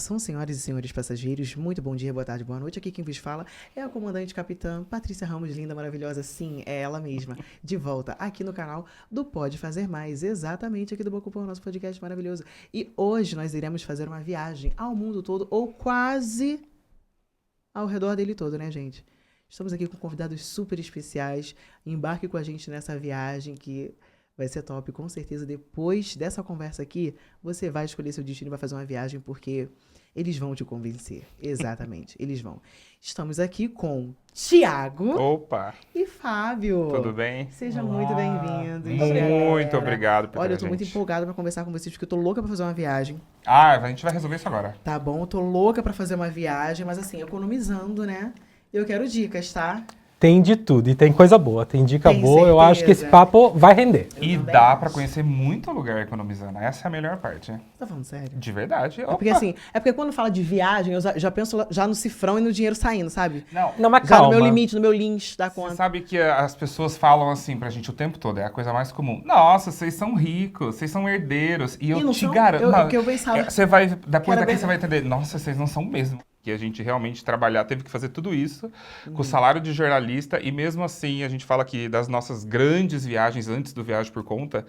Saudação, senhoras e senhores passageiros. Muito bom dia, boa tarde, boa noite. Aqui quem vos fala é a comandante capitã Patrícia Ramos, linda, maravilhosa. Sim, é ela mesma. De volta aqui no canal do Pode Fazer Mais. Exatamente aqui do Bocupom, nosso podcast maravilhoso. E hoje nós iremos fazer uma viagem ao mundo todo, ou quase ao redor dele todo, né, gente? Estamos aqui com convidados super especiais. Embarque com a gente nessa viagem que vai ser top, com certeza. Depois dessa conversa aqui, você vai escolher seu destino e vai fazer uma viagem, porque eles vão te convencer. Exatamente, eles vão. Estamos aqui com Thiago Opa! E Fábio. Tudo bem? Sejam muito bem-vindos. Muito obrigado por Olha, ter eu tô a muito gente. empolgada pra conversar com vocês, porque eu tô louca pra fazer uma viagem. Ah, a gente vai resolver isso agora. Tá bom? Eu tô louca pra fazer uma viagem, mas assim, economizando, né? Eu quero dicas, tá? Tem de tudo e tem coisa boa, tem dica Tem boa, eu acho que esse certeza. papo vai render. E também dá acho. pra conhecer muito lugar economizando. Essa é a melhor parte. Você tá falando sério? De verdade. É porque assim, é porque quando fala de viagem, eu já penso já no cifrão e no dinheiro saindo, sabe? Não, mas Já no calma. meu limite, no meu lins da Você conta. sabe que as pessoas falam assim pra gente o tempo todo, é a coisa mais comum. Nossa, vocês são ricos, vocês são herdeiros. E eu não te são? garanto. Porque eu pensava. Você vai, depois era daqui bem- você vai entender, nossa, vocês não são mesmo. Que a gente realmente teve que fazer tudo isso Uhum. com o salário de jornalista e mesmo assim a gente fala que das nossas grandes viagens antes do Viagem por Conta,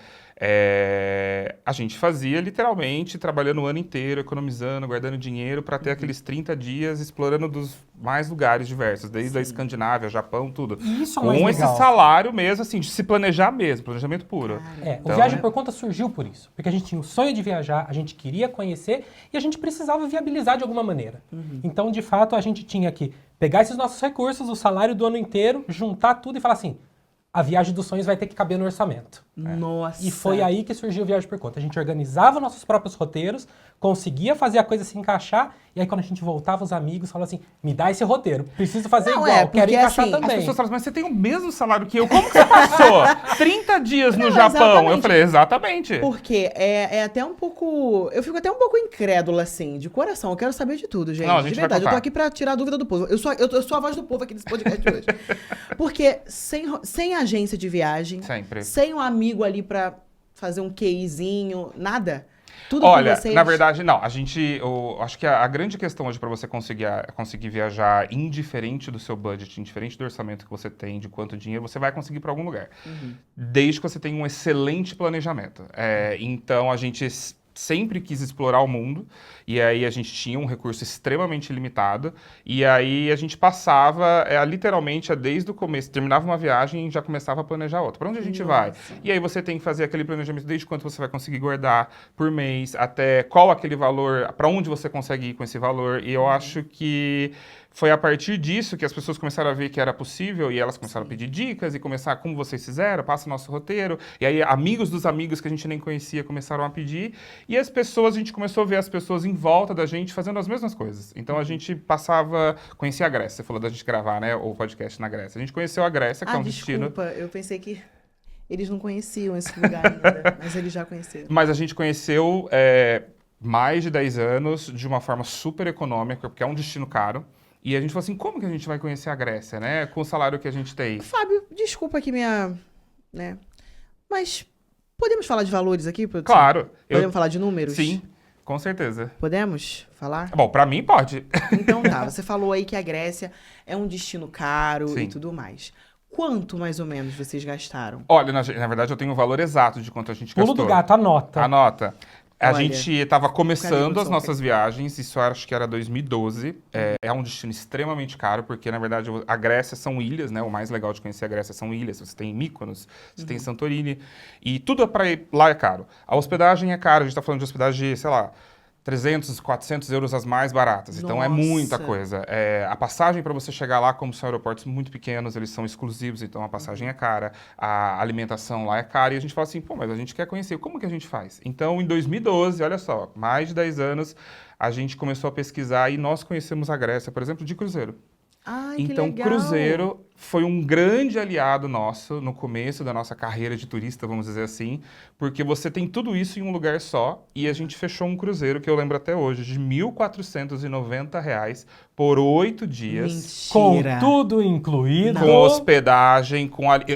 a gente fazia literalmente trabalhando o ano inteiro, economizando, guardando dinheiro para Uhum. ter aqueles 30 dias explorando dos mais lugares diversos, desde a Escandinávia, Japão, tudo. Isso é mais Com esse legal. salário mesmo, assim, de se planejar mesmo, planejamento puro. O Então, Viagem por Conta surgiu por isso. Porque a gente tinha o sonho de viajar, a gente queria conhecer e a gente precisava viabilizar de alguma maneira. Então, de fato, a gente tinha que pegar esses nossos recursos, o salário do ano inteiro, juntar tudo e falar assim, a viagem dos sonhos vai ter que caber no orçamento. Nossa. E foi aí que surgiu o Viagem por Conta. A gente organizava nossos próprios roteiros, conseguia fazer a coisa se encaixar, e aí quando a gente voltava, os amigos falavam assim, me dá esse roteiro, preciso fazer Não, igual, porque quero encaixar assim, as também. pessoas falam, mas você tem o mesmo salário que eu, como que você passou 30 dias no Não, Japão? exatamente. Eu falei, exatamente. Porque é até um pouco. Eu fico até um pouco incrédula, assim, de coração. Eu quero saber de tudo, gente. Não, a gente de vai verdade, eu tô contar. aqui pra tirar a dúvida do povo. Eu sou a voz do povo aqui nesse podcast hoje. Porque sem agência de viagem, Sempre. sem um amigo ali pra fazer um QIzinho, nada. Tudo Olha, com vocês. na verdade, não. Acho que a grande questão hoje para você conseguir viajar indiferente do seu budget, indiferente do orçamento que você tem, de quanto dinheiro, você vai conseguir para algum lugar. Desde que você tenha um excelente planejamento. Então, a gente sempre quis explorar o mundo, e aí a gente tinha um recurso extremamente limitado, e aí a gente passava, literalmente, desde o começo, terminava uma viagem e já começava a planejar outra. Para onde a gente vai? E aí você tem que fazer aquele planejamento desde quanto você vai conseguir guardar por mês, até qual aquele valor, para onde você consegue ir com esse valor, e eu acho que foi a partir disso que as pessoas começaram a ver que era possível e elas começaram a pedir dicas e começar, como vocês fizeram, passa o nosso roteiro. E aí amigos dos amigos que a gente nem conhecia começaram a pedir. E a gente começou a ver as pessoas em volta da gente fazendo as mesmas coisas. Então a gente conhecia a Grécia, você falou da gente gravar, né, o podcast na Grécia. A gente conheceu a Grécia, que é um destino... Desculpa, eu pensei que eles não conheciam esse lugar ainda, mas eles já conheceram. Mas a gente conheceu mais de 10 anos de uma forma super econômica, porque é um destino caro. E a gente falou assim, como que a gente vai conhecer a Grécia, né? Com o salário que a gente tem. Fábio, desculpa aqui minha... né? Mas podemos falar de valores aqui, produção? Claro. Podemos falar de números? Sim, com certeza. Podemos falar? Bom, pra mim pode. Então tá, você falou aí que a Grécia é um destino caro Sim. e tudo mais. Quanto mais ou menos vocês gastaram? Olha, na verdade eu tenho o valor exato de quanto a gente Pulo gastou. do gato, anota. Anota. A Olha, gente estava começando cadê as nossas viagens, isso eu acho que era 2012. É um destino extremamente caro, porque na verdade a Grécia são ilhas, né? O mais legal de conhecer a Grécia são ilhas. Você tem Mykonos, você tem Santorini, e tudo para ir lá é caro. A hospedagem é cara, a gente está falando de hospedagem de, sei lá, 300, 400 euros as mais baratas. Então é Nossa. muita coisa. A passagem para você chegar lá, como são aeroportos muito pequenos, eles são exclusivos, então a passagem é cara, a alimentação lá é cara. E a gente fala assim, pô, mas a gente quer conhecer, como que a gente faz? Então em 2012, olha só, mais de 10 anos, a gente começou a pesquisar e nós conhecemos a Grécia, por exemplo, de cruzeiro. Ai, que Então, legal. cruzeiro foi um grande aliado nosso no começo da nossa carreira de turista, vamos dizer assim, porque você tem tudo isso em um lugar só e a gente fechou um cruzeiro, que eu lembro até hoje, de R$ 1.490 por 8 dias. Com Mentira. tudo incluído. Com hospedagem,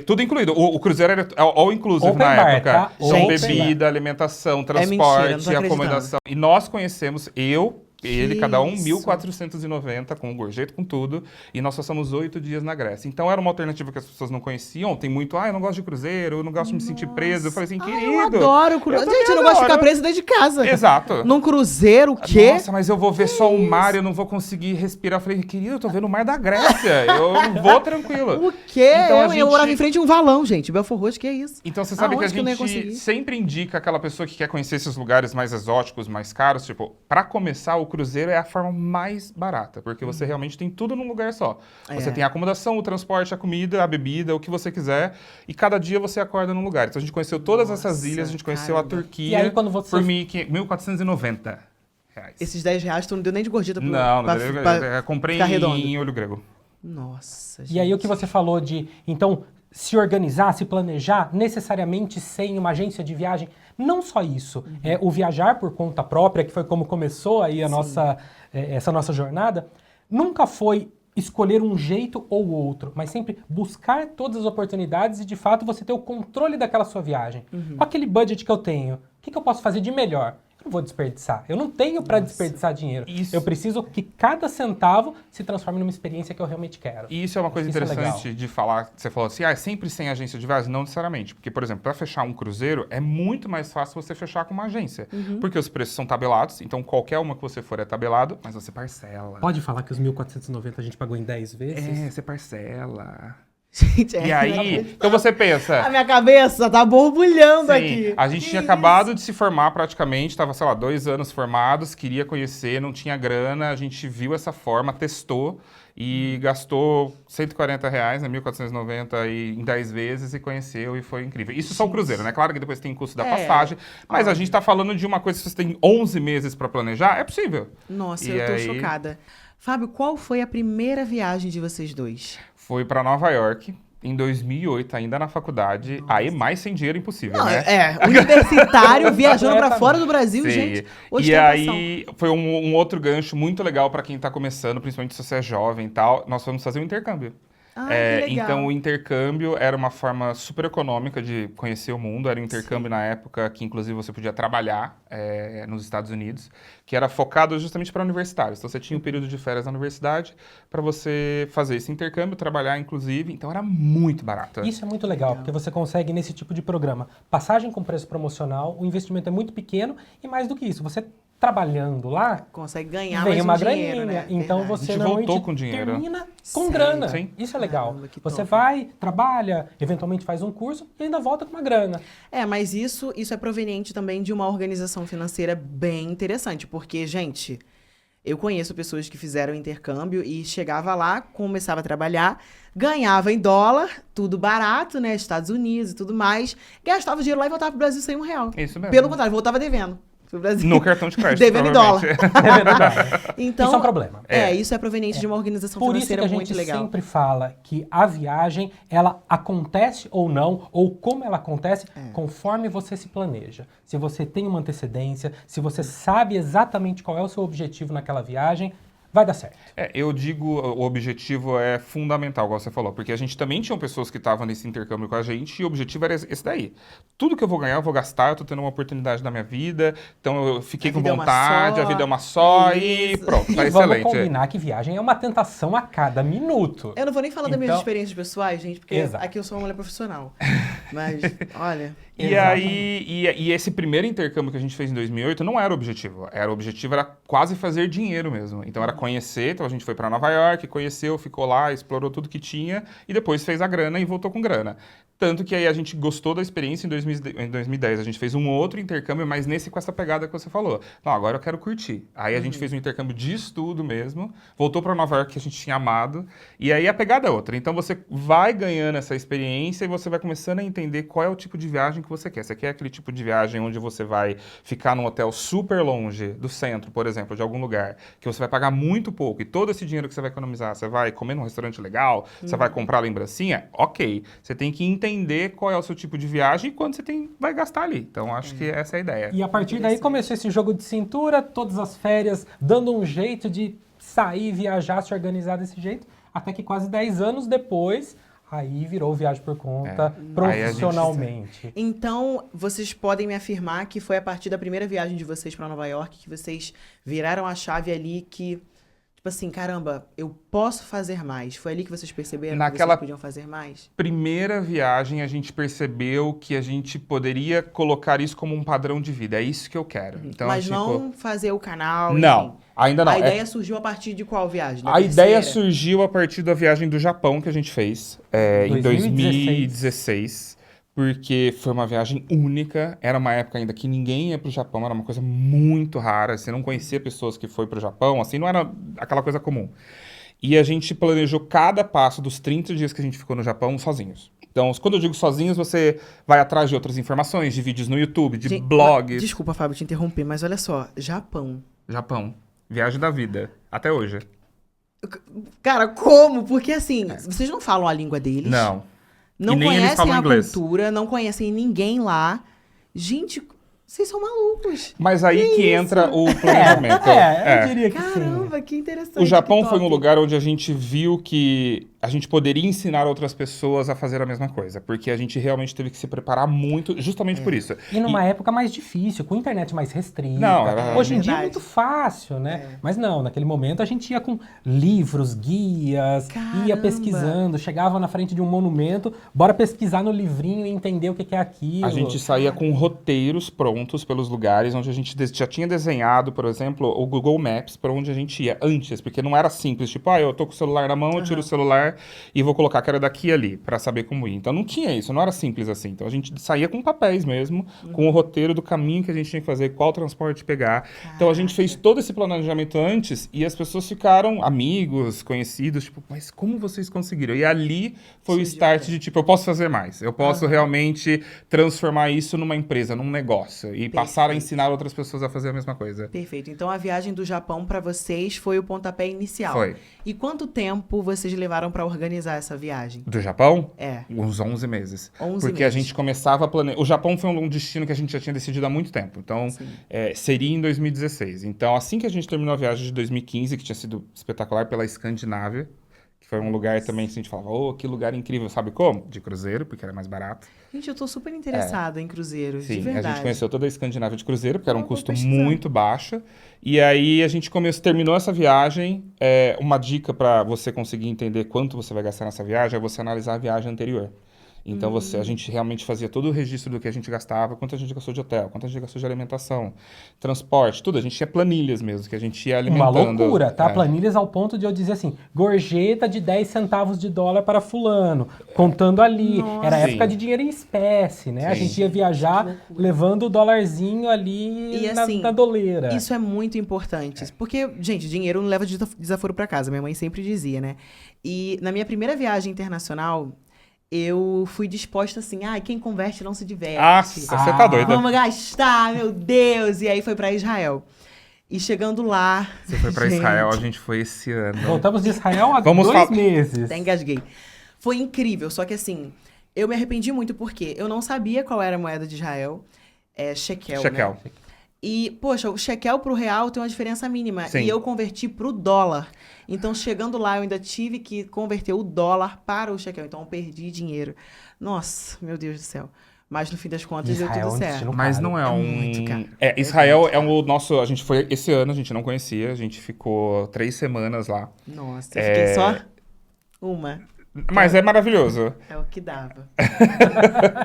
tudo incluído. O cruzeiro era all inclusive Open na bar, época. tá? Com Gente, bebida, alimentação, mentira, não tô transporte, acreditando. acomodação. E nós conhecemos, eu Ele, cada um, isso? 1.490, com o gorjeta, com tudo. E nós passamos 8 dias na Grécia. Então era uma alternativa que as pessoas não conheciam. Tem muito, eu não gosto de cruzeiro, eu não gosto de me sentir preso. Eu falei assim, querido... eu adoro cruzeiro. também Gente, eu não gosto de ficar adoro. preso dentro de casa. Exato. Num cruzeiro, o quê? Nossa, mas eu vou ver só o mar, eu não vou conseguir respirar. Eu falei, querido, eu tô vendo o mar da Grécia. Eu vou tranquilo. O quê? Então, a eu gente- morava em frente a um valão, gente. Belfort Roxo, que é isso? Então você sabe que a Aonde que eu não ia gente conseguir? sempre indica aquela pessoa que quer conhecer esses lugares mais exóticos, mais caros. Tipo, pra começar, o cruzeiro é a forma mais barata, porque você realmente tem tudo num lugar só. Você É. tem a acomodação, o transporte, a comida, a bebida, o que você quiser, e cada dia você acorda num lugar. Então a gente conheceu todas essas Nossa, ilhas, a gente conheceu a caramba. Turquia E aí, quando você- por 1.490 reais. Esses R$10 tu não deu nem de gorjeta pro, Não, pra, não, pra eu comprei ficar redondo. em olho grego. Nossa, E aí o que você falou de, então, se organizar, se planejar, necessariamente sem uma agência de viagem, não só isso, é o viajar por conta própria, que foi como começou aí a nossa, essa nossa jornada, nunca foi escolher um jeito ou outro, mas sempre buscar todas as oportunidades e, de fato, você ter o controle daquela sua viagem. Com aquele budget que eu tenho, o que eu posso fazer de melhor? Eu não vou desperdiçar. Eu não tenho para desperdiçar dinheiro. Isso. Eu preciso que cada centavo se transforme numa experiência que eu realmente quero. E isso é uma coisa Isso é interessante legal. de falar. Você falou assim, é sempre sem agência de viagem? Não necessariamente. Porque, por exemplo, para fechar um cruzeiro, é muito mais fácil você fechar com uma agência. Porque os preços são tabelados, então qualquer uma que você for é tabelado, mas você parcela. Pode falar que os 1.490 a gente pagou em 10 vezes? É, você parcela. Gente, E aí, então você a pensa... minha cabeça tá borbulhando aqui. Sim, a gente Que tinha isso? acabado de se formar praticamente, estava, sei lá, 2 anos formados, queria conhecer, não tinha grana, a gente viu essa forma, testou e gastou R$140, né, 1.490 em 10 vezes e conheceu e foi incrível. Isso só o cruzeiro, né? Claro que depois tem o custo da passagem, mas a gente tá falando de uma coisa, se você tem 11 meses para planejar, é possível. Nossa, E eu tô aí- chocada. Fábio, qual foi a primeira viagem de vocês dois? Foi para Nova York, em 2008, ainda na faculdade, aí mais sem dinheiro impossível, Não, né? universitário viajando pra fora do Brasil, Sim. gente. E Ostentação. aí foi um outro gancho muito legal para quem tá começando, principalmente se você é jovem e tal. Nós fomos fazer um intercâmbio. Ah, que legal. Então o intercâmbio era uma forma super econômica de conhecer o mundo. Era um intercâmbio na época que inclusive você podia trabalhar nos Estados Unidos, que era focado justamente para universitários. Então você tinha um período de férias na universidade para você fazer esse intercâmbio, trabalhar inclusive. Então era muito barato. Isso é muito legal, porque você consegue, nesse tipo de programa, passagem com preço promocional, o investimento é muito pequeno e, mais do que isso, você trabalhando lá, Consegue ganhar vem mais uma um dinheiro, graninha. né? Então Verdade. você A gente normalmente voltou com dinheiro. termina com Sério? grana. Sim. Isso é legal. Caramba, que Você top. vai, trabalha, eventualmente faz um curso e ainda volta com uma grana. É, mas isso é proveniente também de uma organização financeira bem interessante, porque, gente, eu conheço pessoas que fizeram intercâmbio e chegava lá, começava a trabalhar, ganhava em dólar, tudo barato, né, Estados Unidos e tudo mais, gastava o dinheiro lá e voltava pro Brasil sem R$1. Isso mesmo. Pelo contrário, voltava devendo pro Brasil. No cartão de crédito, Devendo em dólar. provavelmente. É verdade. Então, Isso é um problema. Isso é proveniente de uma organização Por isso que financeira a muito gente legal. sempre fala que a viagem, ela acontece ou não, ou como ela acontece, conforme você se planeja. Se você tem uma antecedência, se você sabe exatamente qual é o seu objetivo naquela viagem, vai dar certo. Eu digo, o objetivo é fundamental, igual você falou, porque a gente também tinha pessoas que estavam nesse intercâmbio com a gente e o objetivo era esse daí. Tudo que eu vou ganhar, eu vou gastar, eu tô tendo uma oportunidade na minha vida, então eu fiquei A com vida é uma vontade, só, a vida é uma só é e isso. pronto, tá E vamos excelente. combinar que viagem é uma tentação a cada minuto. Eu não vou nem falar das minhas Então- experiências pessoais, gente, porque Exato. aqui eu sou uma mulher profissional. Mas, olha... E Exatamente. aí, e esse primeiro intercâmbio que a gente fez em 2008 não era o objetivo. O objetivo era quase fazer dinheiro mesmo. Então era conhecer, então a gente foi para Nova York, conheceu, ficou lá, explorou tudo que tinha e depois fez a grana e voltou com grana. Tanto que aí a gente gostou da experiência em 2010. A gente fez um outro intercâmbio, mas nesse com essa pegada que você falou. Não, agora eu quero curtir. Aí a gente fez um intercâmbio de estudo mesmo, voltou para Nova York que a gente tinha amado, e aí a pegada é outra. Então você vai ganhando essa experiência e você vai começando a entender qual é o tipo de viagem que você quer. Você quer aquele tipo de viagem onde você vai ficar num hotel super longe do centro, por exemplo, de algum lugar, que você vai pagar muito pouco e todo esse dinheiro que você vai economizar, você vai comer num restaurante legal, você vai comprar lembrancinha? Ok. Você tem que entender qual é o seu tipo de viagem e quanto você vai gastar ali. Então, acho que essa é a ideia. E a partir daí começou esse jogo de cintura, todas as férias, dando um jeito de sair, viajar, se organizar desse jeito, até que quase 10 anos depois, Aí virou viagem por conta, Aí a gente- profissionalmente. Então, vocês podem me afirmar que foi a partir da primeira viagem de vocês pra Nova York que vocês viraram a chave ali que, tipo assim, caramba, eu posso fazer mais. Foi ali que vocês perceberam que Naquela- vocês podiam fazer mais? Primeira viagem, a gente percebeu que a gente poderia colocar isso como um padrão de vida. É isso que eu quero. Então, Mas tipo, não fazer o canal, não, enfim. ainda não. A É- ideia surgiu a partir de qual viagem? Da A ideia terceira? surgiu a partir da viagem do Japão que a gente fez em 2016, porque foi uma viagem única. Era uma época ainda que ninguém ia pro Japão, era uma coisa muito rara. Você não conhecia pessoas que foi pro Japão, assim, não era aquela coisa comum. E a gente planejou cada passo dos 30 dias que a gente ficou no Japão sozinhos. Então, quando eu digo sozinhos, você vai atrás de outras informações, de vídeos no YouTube, de Gente, blogs. Desculpa, Fábio, te interromper, mas olha só, Japão. Japão. Viagem da vida. Até hoje. Cara, como? Porque assim, vocês não falam a língua deles. Não. Não E nem eles conhecem falam a inglês. cultura, não conhecem ninguém lá. Gente, vocês são malucos. Mas aí que isso? entra o planejamento. Eu diria que sim. Caramba, que interessante. O Japão que foi um top. lugar onde a gente viu que a gente poderia ensinar outras pessoas a fazer a mesma coisa, porque a gente realmente teve que se preparar muito justamente por isso. E numa época mais difícil, com internet mais restrita. Não, era- Hoje em dia é Verdade. muito fácil, né? Mas não, naquele momento a gente ia com livros, guias, ia Caramba. pesquisando, chegava na frente de um monumento, bora pesquisar no livrinho e entender o que que é aquilo. A gente saía com roteiros prontos pelos lugares onde a gente já tinha desenhado, por exemplo, o Google Maps para onde a gente ia antes, porque não era simples, tipo, eu tô com o celular na mão, eu tiro o celular e vou colocar que era daqui e ali para saber como ir. Então não tinha isso, não era simples assim. Então a gente saía com papéis mesmo, com o roteiro do caminho que a gente tinha que fazer, qual transporte pegar. Então a gente fez todo esse planejamento antes e as pessoas ficaram amigos, conhecidos, tipo, mas como vocês conseguiram? E ali foi o Surgiu start até. de tipo, eu posso fazer mais. Eu posso realmente transformar isso numa empresa, num negócio e passar a Perfeito. ensinar outras pessoas a fazer a mesma coisa. Perfeito. Então a viagem do Japão pra vocês foi o pontapé inicial. Foi. E quanto tempo vocês levaram pra organizar essa viagem? Do Japão? É. Uns 11 meses. 11 Porque a meses. gente começava a planejar. O Japão foi um destino que a gente já tinha decidido há muito tempo. Então, Sim. seria em 2016. Então, assim que a gente terminou a viagem de 2015, que tinha sido espetacular pela Escandinávia, que foi um lugar também que a gente falava, que lugar incrível. Sabe como? De cruzeiro, porque era mais barato. Gente, eu tô super interessada em cruzeiros, de Sim, a verdade. gente conheceu toda a Escandinávia de cruzeiro, porque era um Vou custo pesquisar. muito baixo. E aí a gente terminou essa viagem. Uma dica para você conseguir entender quanto você vai gastar nessa viagem é você analisar a viagem anterior. Então a gente realmente fazia todo o registro do que a gente gastava, quanto a gente gastou de hotel, quanto a gente gastou de alimentação, transporte, tudo. A gente tinha planilhas mesmo, que a gente ia Uma alimentando. loucura, tá? É. Planilhas ao ponto de eu dizer assim, gorjeta de 10 centavos de dólar para fulano, contando ali. Nossa. Era Sim. época de dinheiro em espécie, né? A Sim. gente ia viajar levando o dólarzinho ali E na, assim, na doleira. Isso é muito importante. Porque, gente, dinheiro não leva desaforo pra casa. Minha mãe sempre dizia, né? E na minha primeira viagem internacional, eu fui disposta assim, quem converte não se diverte. Nossa, você tá doida. Vamos gastar, meu Deus! E aí foi pra Israel. E chegando lá... Você foi pra gente, Israel, a gente foi esse ano. Voltamos de Israel há Vamos 2 falar- meses. Até engasguei. Foi incrível, só que assim, eu me arrependi muito porque eu não sabia qual era a moeda de Israel. É shekel, Shekel. né? E, poxa, o shekel pro real tem uma diferença mínima. Sim. E eu converti pro dólar. Então, chegando lá, eu ainda tive que converter o dólar para o shekel. Então, eu perdi dinheiro. Nossa, meu Deus do céu. Mas, no fim das contas, deu Israel é tudo um certo. destino Mas caro. não é É um. muito caro. Israel é o nosso. A gente foi esse ano, a gente não conhecia, a gente ficou 3 semanas lá. Nossa, eu fiquei só uma. Mas é maravilhoso. É o que dava.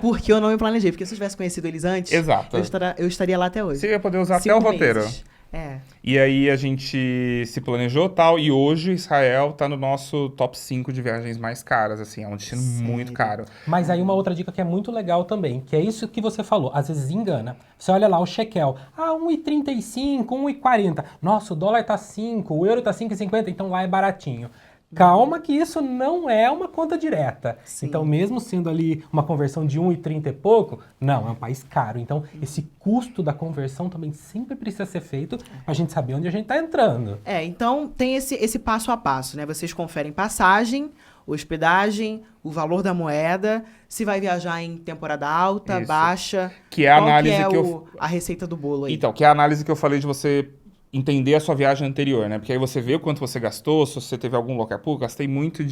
Porque eu não me planejei. Porque se eu tivesse conhecido eles antes, Exato. eu estaria lá até hoje. Você ia poder usar até 5 o roteiro. meses. É. E aí a gente se planejou tal, e hoje Israel tá no nosso top 5 de viagens mais caras, assim, é um destino muito caro. Mas aí uma outra dica que é muito legal também, que é isso que você falou, às vezes engana. Você olha lá o shekel, 1,35, 1,40. Nossa, o dólar tá 5, o euro tá 5,50, então lá é baratinho. Calma que isso não é uma conta direta. Sim. Então, mesmo sendo ali uma conversão de 1,30 e pouco, não, é um país caro. Então, esse custo da conversão também sempre precisa ser feito pra gente saber onde a gente tá entrando. Então tem esse passo a passo, né? Vocês conferem passagem, hospedagem, o valor da moeda, se vai viajar em temporada alta, Isso. baixa. Que é a qual análise que é que eu... a receita do bolo aí? Então, que é a análise que eu falei de você entender a sua viagem anterior, né? Porque aí você vê o quanto você gastou, se você teve algum local. Pô, gastei muito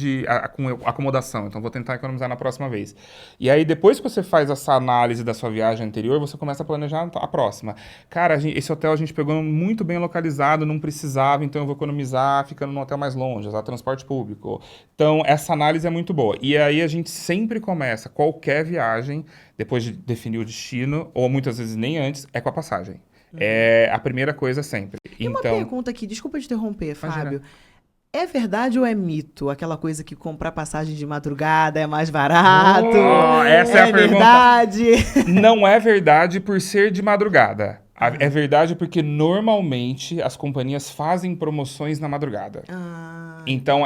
com acomodação, então vou tentar economizar na próxima vez. E aí, depois que você faz essa análise da sua viagem anterior, você começa a planejar a próxima. Cara, esse hotel a gente pegou muito bem localizado, não precisava, então eu vou economizar ficando num hotel mais longe, usar transporte público. Então, essa análise é muito boa. E aí, a gente sempre começa qualquer viagem, depois de definir o destino, ou muitas vezes nem antes, é com a passagem. É a primeira coisa sempre. E uma Então, pergunta aqui, desculpa te interromper, Imagina. Fábio. É verdade ou é mito aquela coisa que comprar passagem de madrugada é mais barato? Essa é a pergunta. Verdade? não é verdade por ser de madrugada. É verdade porque normalmente as companhias fazem promoções na madrugada. Então,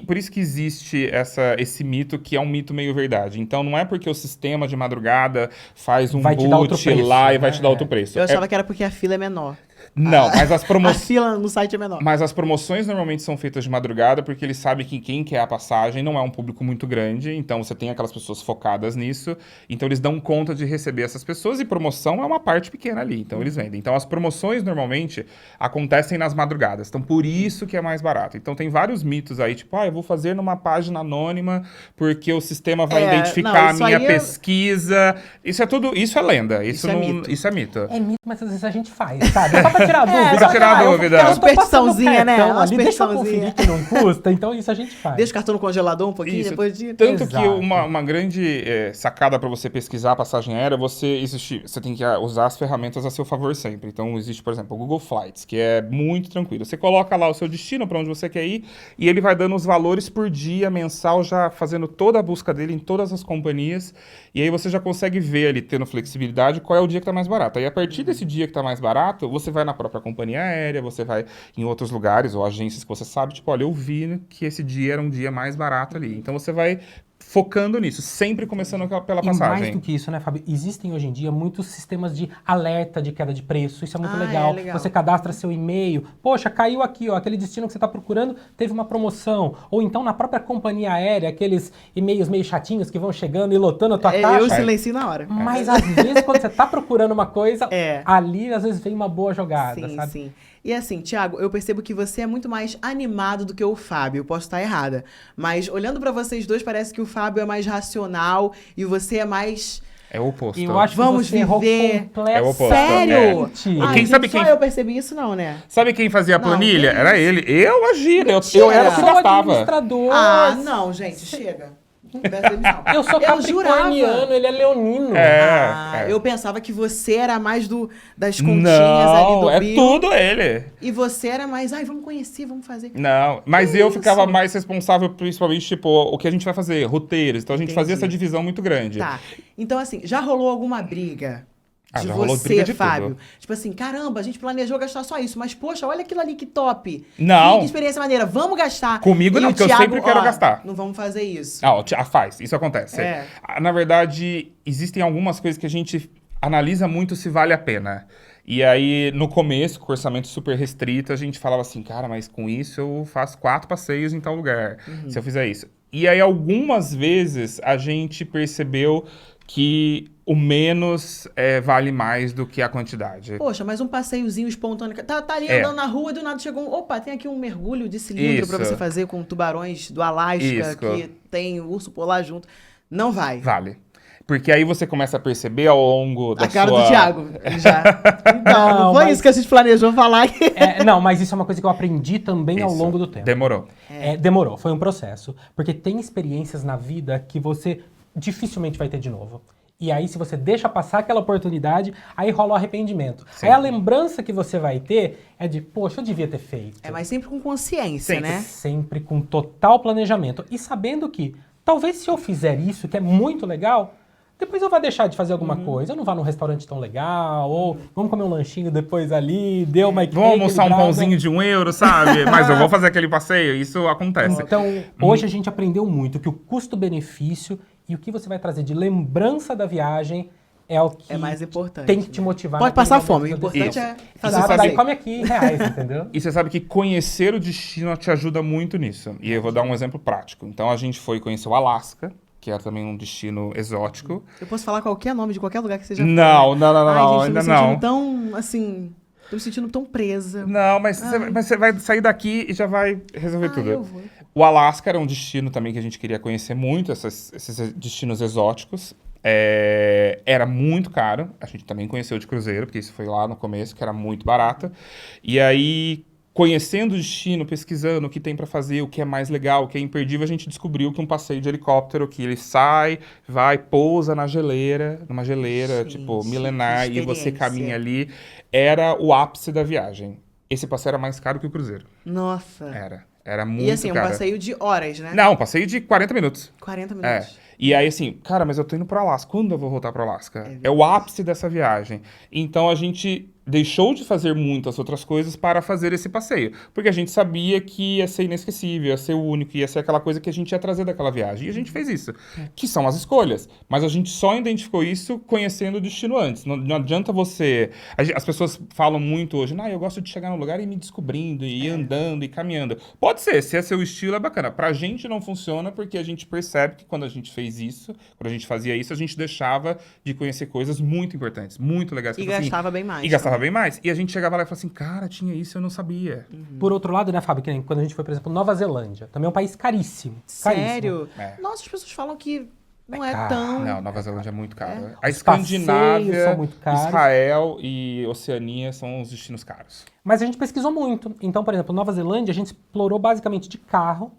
por isso que existe esse mito, que é um mito meio verdade. Então, não é porque o sistema de madrugada faz um Vai te dar outro boot preço, lá e né? vai te dar outro preço. Eu achava que era porque a fila é menor. Não, mas as A promoções... fila no site é menor. Mas as promoções normalmente são feitas de madrugada porque eles sabem que quem quer a passagem não é um público muito grande, então você tem aquelas pessoas focadas nisso, então eles dão conta de receber essas pessoas e promoção é uma parte pequena ali, então eles vendem. Então as promoções normalmente acontecem nas madrugadas, então por isso que é mais barato. Então tem vários mitos aí, tipo, eu vou fazer numa página anônima porque o sistema vai identificar a isso minha aí pesquisa. Isso é lenda, Isso é mito. Isso é mito. É mito, mas às vezes a gente faz, sabe? Só pra tirar a dúvida. só pra tirar a dúvida. Eu tô Superstiçãozinha, passando né? cartão Uma ali, deixa eu superstiçãozinha. conferir que não custa, então isso a gente faz. Deixa o cartão no congelador um pouquinho, Isso. depois de... Tanto que Exato. uma grande sacada para você pesquisar a passagem aérea, você tem que usar as ferramentas a seu favor sempre. Então, existe, por exemplo, o Google Flights, que é muito tranquilo. Você coloca lá o seu destino, para onde você quer ir, e ele vai dando os valores por dia, mensal, já fazendo toda a busca dele em todas as companhias. E aí você já consegue ver ali, tendo flexibilidade, qual é o dia que está mais barato. Aí, a partir desse dia que está mais barato, você vai na própria companhia aérea, você vai em outros lugares ou agências que você sabe, tipo, olha, eu vi que esse dia era um dia mais barato ali. Então você vai focando nisso, sempre começando pela E mais passagem. do que isso, né, Fábio? Existem hoje em dia muitos sistemas de alerta de queda de preço. Isso é muito legal. É legal. Você cadastra seu e-mail. Poxa, caiu aqui, ó, aquele destino que você está procurando teve uma promoção. Ou então na própria companhia aérea, aqueles e-mails meio chatinhos que vão chegando e lotando a tua Eu caixa. silencio na hora. Mas às vezes, quando você está procurando uma coisa, É. ali às vezes vem uma boa jogada, Sim, sabe? sim. E assim, Thiago, eu percebo que você é muito mais animado do que o Fábio. Eu posso estar errada. Mas olhando pra vocês dois, parece que o Fábio é mais racional e você é mais... É o oposto. Eu acho Vamos que você errou viver. completamente. É o oposto. Sério? E Ai, quem sabe gente, só quem- eu percebi isso não, né? Sabe quem fazia a Não, planilha? que Era isso? ele. Eu agia, eu Mentira. era o Eu que sou gastava. administrador. Ah, não, gente, chega. Peço demissão. Eu sou capricorniano, ele é leonino. Eu pensava que você era mais das continhas ali Não, do é bio. tudo ele. E você era mais, vamos conhecer, vamos fazer. Não, mas Que eu isso? ficava mais responsável, principalmente, tipo, o que a gente vai fazer, roteiros. Então a gente fazia Entendi. essa divisão muito grande. Tá. Então, assim, já rolou alguma briga de já rolou você, briga de Fábio? tudo. Tipo assim, caramba, a gente planejou gastar só isso, mas poxa, olha aquilo ali que top. Não. Que experiência maneira, vamos gastar. Comigo E não, o porque eu Thiago, sempre quero ó, gastar. Não vamos fazer isso. Faz, isso acontece. É. Na verdade, existem algumas coisas que a gente analisa muito se vale a pena. E aí, no começo, com o orçamento super restrito, a gente falava assim, cara, mas com isso eu faço 4 passeios em tal lugar, se eu fizer isso. E aí, algumas vezes, a gente percebeu que o menos vale mais do que a quantidade. Poxa, mas um passeiozinho espontâneo. Tá ali É. andando na rua e do nada chegou opa, tem aqui um mergulho de cilindro pra Isso. você fazer com tubarões do Alasca, Isso. que tem urso polar junto. Não vai. Vale. Porque aí você começa a perceber ao longo da A cara sua... do Thiago, já. Então, não Não, foi mas- isso que a gente planejou falar aqui. Não, mas isso é uma coisa que eu aprendi também ao Isso. longo do tempo. Demorou. Demorou, foi um processo. Porque tem experiências na vida que você dificilmente vai ter de novo. E aí, se você deixa passar aquela oportunidade, aí rola o arrependimento. Sim. Aí a lembrança que você vai ter é de, poxa, eu devia ter feito. Mas sempre com consciência, Sempre. né? Sempre com total planejamento. E sabendo que, talvez se eu fizer isso, que é muito legal, depois eu vou deixar de fazer alguma coisa. Eu não vou num restaurante tão legal, ou vamos comer um lanchinho depois ali, deu uma Vamos almoçar um equilibrada. pãozinho de €1, sabe? Mas eu vou fazer aquele passeio. Isso acontece. Então, hoje a gente aprendeu muito que o custo-benefício e o que você vai trazer de lembrança da viagem é o que É mais importante. tem que te motivar. Pode naquele passar momento fome, o da importante decisão. é fazer Exato, o daí passeio. come aqui em reais, entendeu? E você sabe que conhecer o destino te ajuda muito nisso. E eu vou dar um exemplo prático. Então a gente foi conhecer o Alasca, que era também um destino exótico. Eu posso falar qualquer nome de qualquer lugar que seja. Não, Ai, gente, ainda eu me sentindo não. tão, assim... Tô me sentindo tão presa. Não, mas você vai sair daqui e já vai resolver tudo. Eu vou. O Alasca era um destino também que a gente queria conhecer muito, esses destinos exóticos. Era muito caro, a gente também conheceu de cruzeiro, porque isso foi lá no começo, que era muito barato. E aí, conhecendo o destino, pesquisando o que tem pra fazer, o que é mais legal, o que é imperdível, a gente descobriu que um passeio de helicóptero, que ele sai, vai, pousa numa geleira, Gente, tipo, milenar, que e você experiência. caminha ali, era o ápice da viagem. Esse passeio era mais caro que o cruzeiro. Nossa. Era muito E assim, um caro. passeio de horas, né? Não, um passeio de 40 minutos. 40 É. minutos. E aí, assim, cara, mas eu tô indo pro Alasca. Quando eu vou voltar pro Alasca? verdade. É o ápice dessa viagem. Então a gente deixou de fazer muitas outras coisas para fazer esse passeio. Porque a gente sabia que ia ser inesquecível, ia ser único, ia ser aquela coisa que a gente ia trazer daquela viagem. E a gente fez isso. Que são as escolhas. Mas a gente só identificou isso conhecendo o destino antes. Não adianta você... As pessoas falam muito hoje, eu gosto de chegar num lugar e ir me descobrindo, e ir andando e caminhando. Pode ser, se é seu estilo, é bacana. Pra gente não funciona porque a gente percebe que quando a gente fez isso, quando a gente fazia isso, a gente deixava de conhecer coisas muito importantes, muito legais. E Tipo assim, gastava bem mais. e gastava bem mais. E a gente chegava lá e falava assim, cara, tinha isso, eu não sabia. Por outro lado, né, Fábio, que nem quando a gente foi, por exemplo, Nova Zelândia, também é um país caríssimo. Sério? É. Nossa, as pessoas falam que não é caro. tão... Não, Nova Zelândia é muito caro. A Os Escandinávia, passeios são muito caros. Israel e Oceania são os destinos caros. Mas a gente pesquisou muito. Então, por exemplo, Nova Zelândia, a gente explorou basicamente de carro.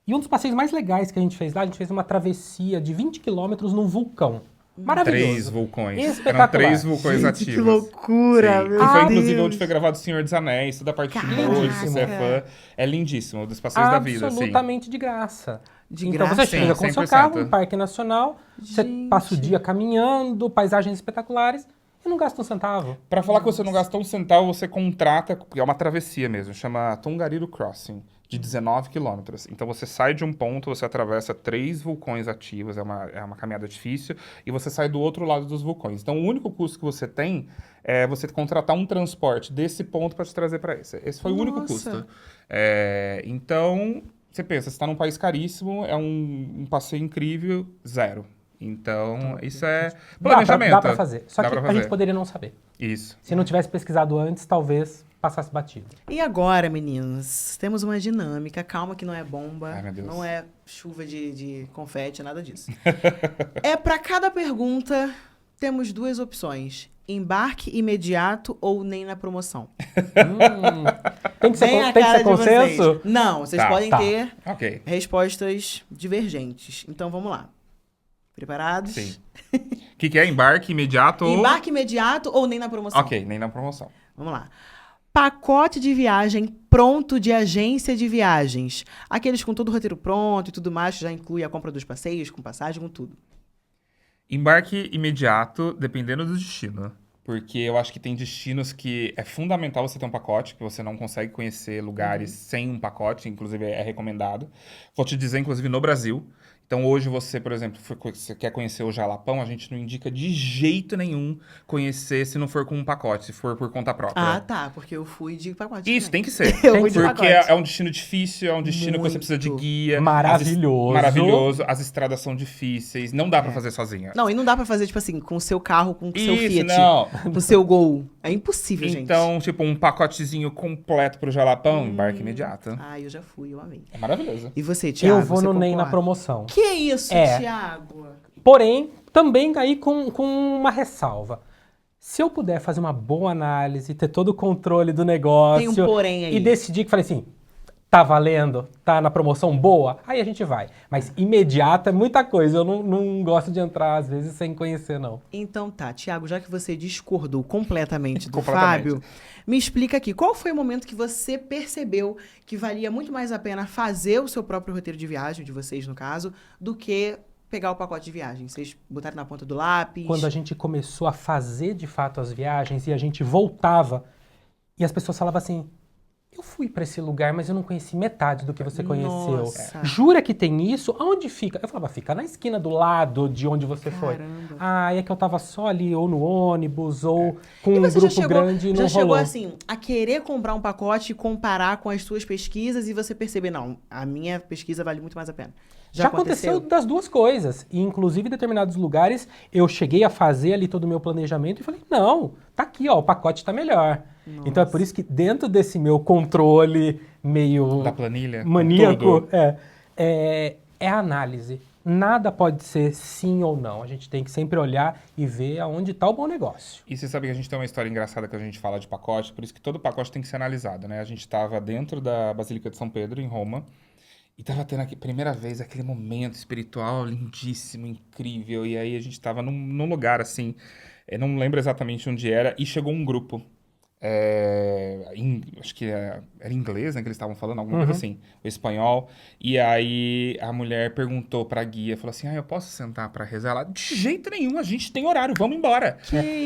E um dos passeios mais legais que a gente fez lá, a gente fez uma travessia de 20 quilômetros num vulcão. Maravilhoso. 3 vulcões. Eram Espetacular. 3 vulcões Gente, ativos. que loucura, Sim. meu Que foi, Deus. inclusive, onde foi gravado O Senhor dos Anéis, toda a parte de hoje, se você é fã. É lindíssimo, dos passeios da vida, assim. Absolutamente de graça. De então graça? você chega com o seu 100%. carro, um parque nacional, você Gente. passa o dia caminhando, paisagens espetaculares e não gasta um centavo. Pra falar que você não gastou um centavo, você contrata, porque é uma travessia mesmo, chama Tongariro Crossing, de 19 quilômetros. Então você sai de um ponto, você atravessa 3 vulcões ativos, é uma caminhada difícil, e você sai do outro lado dos vulcões. Então o único custo que você tem é você contratar um transporte desse ponto para te trazer para esse. Esse foi o único Nossa. custo. Então, você pensa, você está num país caríssimo, é um passeio incrível, zero. Então, isso é planejamento. Dá pra fazer. Só Dá que pra a fazer. gente poderia não saber. Isso. Se não tivesse pesquisado antes, talvez passasse batido. E agora, meninos, temos uma dinâmica. Calma que não é bomba, Ai, meu Deus. não é chuva de confete, nada disso. É para cada pergunta, temos 2 opções. Embarque imediato ou nem na promoção. Tem que ser, Bem a tem que cara ser de vocês. consenso? Não, vocês Tá, podem tá. ter Ok. respostas divergentes. Então, vamos lá. Preparados? Sim. O que é embarque imediato ou... Embarque imediato ou nem na promoção? Ok, nem na promoção. Vamos lá. Pacote de viagem pronto de agência de viagens. Aqueles com todo o roteiro pronto e tudo mais, que já inclui a compra dos passeios, com passagem, com tudo. Embarque imediato, dependendo do destino. Porque eu acho que tem destinos que é fundamental você ter um pacote, que você não consegue conhecer lugares sem um pacote, inclusive é recomendado. Vou te dizer, inclusive, no Brasil. Então, hoje você, por exemplo, você quer conhecer o Jalapão, a gente não indica de jeito nenhum conhecer se não for com um pacote, se for por conta própria. Ah, tá, porque eu fui de pacote. Isso, tem também. que ser. Eu fui de Porque pacote. é um destino difícil, é um destino que você precisa de Muito. guia. Maravilhoso. Maravilhoso. As estradas são difíceis, não dá pra fazer sozinha. Não, e não dá pra fazer, tipo assim, com o seu carro, com o seu Isso, Fiat, não. com o seu Gol. É impossível, gente. Então, tipo, um pacotezinho completo pro Jalapão, embarque imediato. Ah, eu já fui, eu amei. É maravilhoso. E você, Thiago? Eu vou você no nem na concorda? promoção. Que isso, É. Thiago? Porém, também aí com uma ressalva. Se eu puder fazer uma boa análise, ter todo o controle do negócio... Tem um porém aí. E decidir que falei assim, tá valendo, tá na promoção boa, aí a gente vai. Mas imediato é muita coisa, eu não gosto de entrar às vezes sem conhecer, não. Então tá, Thiago, já que você discordou completamente do Completamente. Fábio, me explica aqui, qual foi o momento que você percebeu que valia muito mais a pena fazer o seu próprio roteiro de viagem, de vocês no caso, do que pegar o pacote de viagem? Vocês botaram na ponta do lápis? Quando a gente começou a fazer de fato as viagens e a gente voltava e as pessoas falavam assim, eu fui pra esse lugar, mas eu não conheci metade do que você conheceu. Nossa. Jura que tem isso? Aonde fica? Eu falava, fica na esquina do lado de onde você foi. Caramba. Ah, é que eu tava só ali, ou no ônibus, ou com E um você grupo grande e não já chegou rolou. assim, a querer comprar um pacote e comparar com as suas pesquisas e você perceber, não, a minha pesquisa vale muito mais a pena. Já aconteceu das duas coisas. E, inclusive, em determinados lugares, eu cheguei a fazer ali todo o meu planejamento e falei, não, tá aqui, ó, o pacote tá melhor. Então é por isso que dentro desse meu controle meio Da planilha? maníaco, Tudo. é a análise. Nada pode ser sim ou não. A gente tem que sempre olhar e ver aonde está o bom negócio. E você sabe que a gente tem uma história engraçada que a gente fala de pacote, por isso que todo pacote tem que ser analisado, né? A gente estava dentro da Basílica de São Pedro, em Roma, e tava tendo aqui, primeira vez, aquele momento espiritual lindíssimo, incrível, e aí a gente tava num lugar, assim, eu não lembro exatamente onde era, e chegou um grupo, acho que era inglês, né, que eles estavam falando, alguma coisa assim, o espanhol, e aí a mulher perguntou pra guia, falou assim, eu posso sentar pra rezar? Ela, de jeito nenhum, a gente tem horário, vamos embora.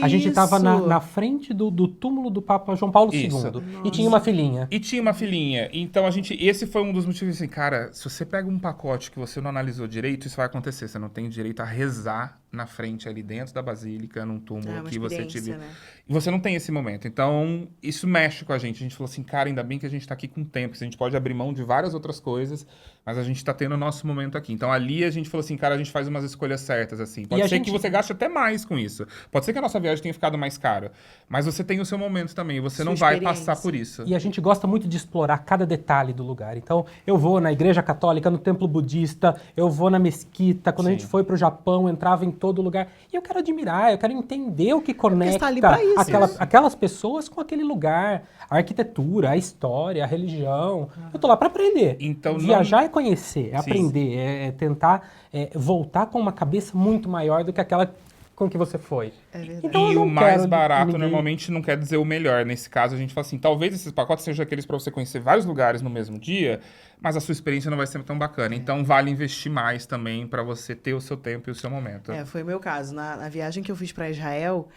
A gente estava isso? na frente do túmulo do Papa João Paulo II. Isso. E tinha uma filhinha. E tinha uma filhinha. Então esse foi um dos motivos assim, cara, se você pega um pacote que você não analisou direito, isso vai acontecer. Você não tem direito a rezar na frente ali dentro da basílica, num túmulo É uma que você experiência, né? E você não tem esse momento. Então, isso mexe com a gente. A gente falou assim, cara, ainda bem que a gente tá aqui com tempo. A gente pode abrir mão de várias outras coisas, mas a gente tá tendo o nosso momento aqui. Então, ali a gente falou assim, cara, a gente faz umas escolhas certas, assim. Pode ser que você gaste até mais com isso. Pode ser que a nossa viagem tenha ficado mais cara. Mas você tem o seu momento também. Você Sua não vai experiência. passar por isso. E a gente gosta muito de explorar cada detalhe do lugar. Então, eu vou na igreja católica, no templo budista, eu vou na mesquita. Quando a gente foi pro Japão, entrava em todo lugar. E eu quero admirar, eu quero entender o que conecta está ali pra isso. aquelas pessoas com aquele lugar. A arquitetura, a história, a religião. Eu tô lá para aprender. Então, Viajar é conhecer, é Sim. aprender, é tentar voltar com uma cabeça muito maior do que aquela com que você foi. É verdade. Então, eu E não o mais quero barato ninguém- normalmente não quer dizer o melhor. Nesse caso, a gente fala assim, talvez esses pacotes sejam aqueles para você conhecer vários lugares no mesmo dia, mas a sua experiência não vai ser tão bacana. Então, vale investir mais também para você ter o seu tempo e o seu momento. Foi o meu caso. Na viagem que eu fiz para Israel,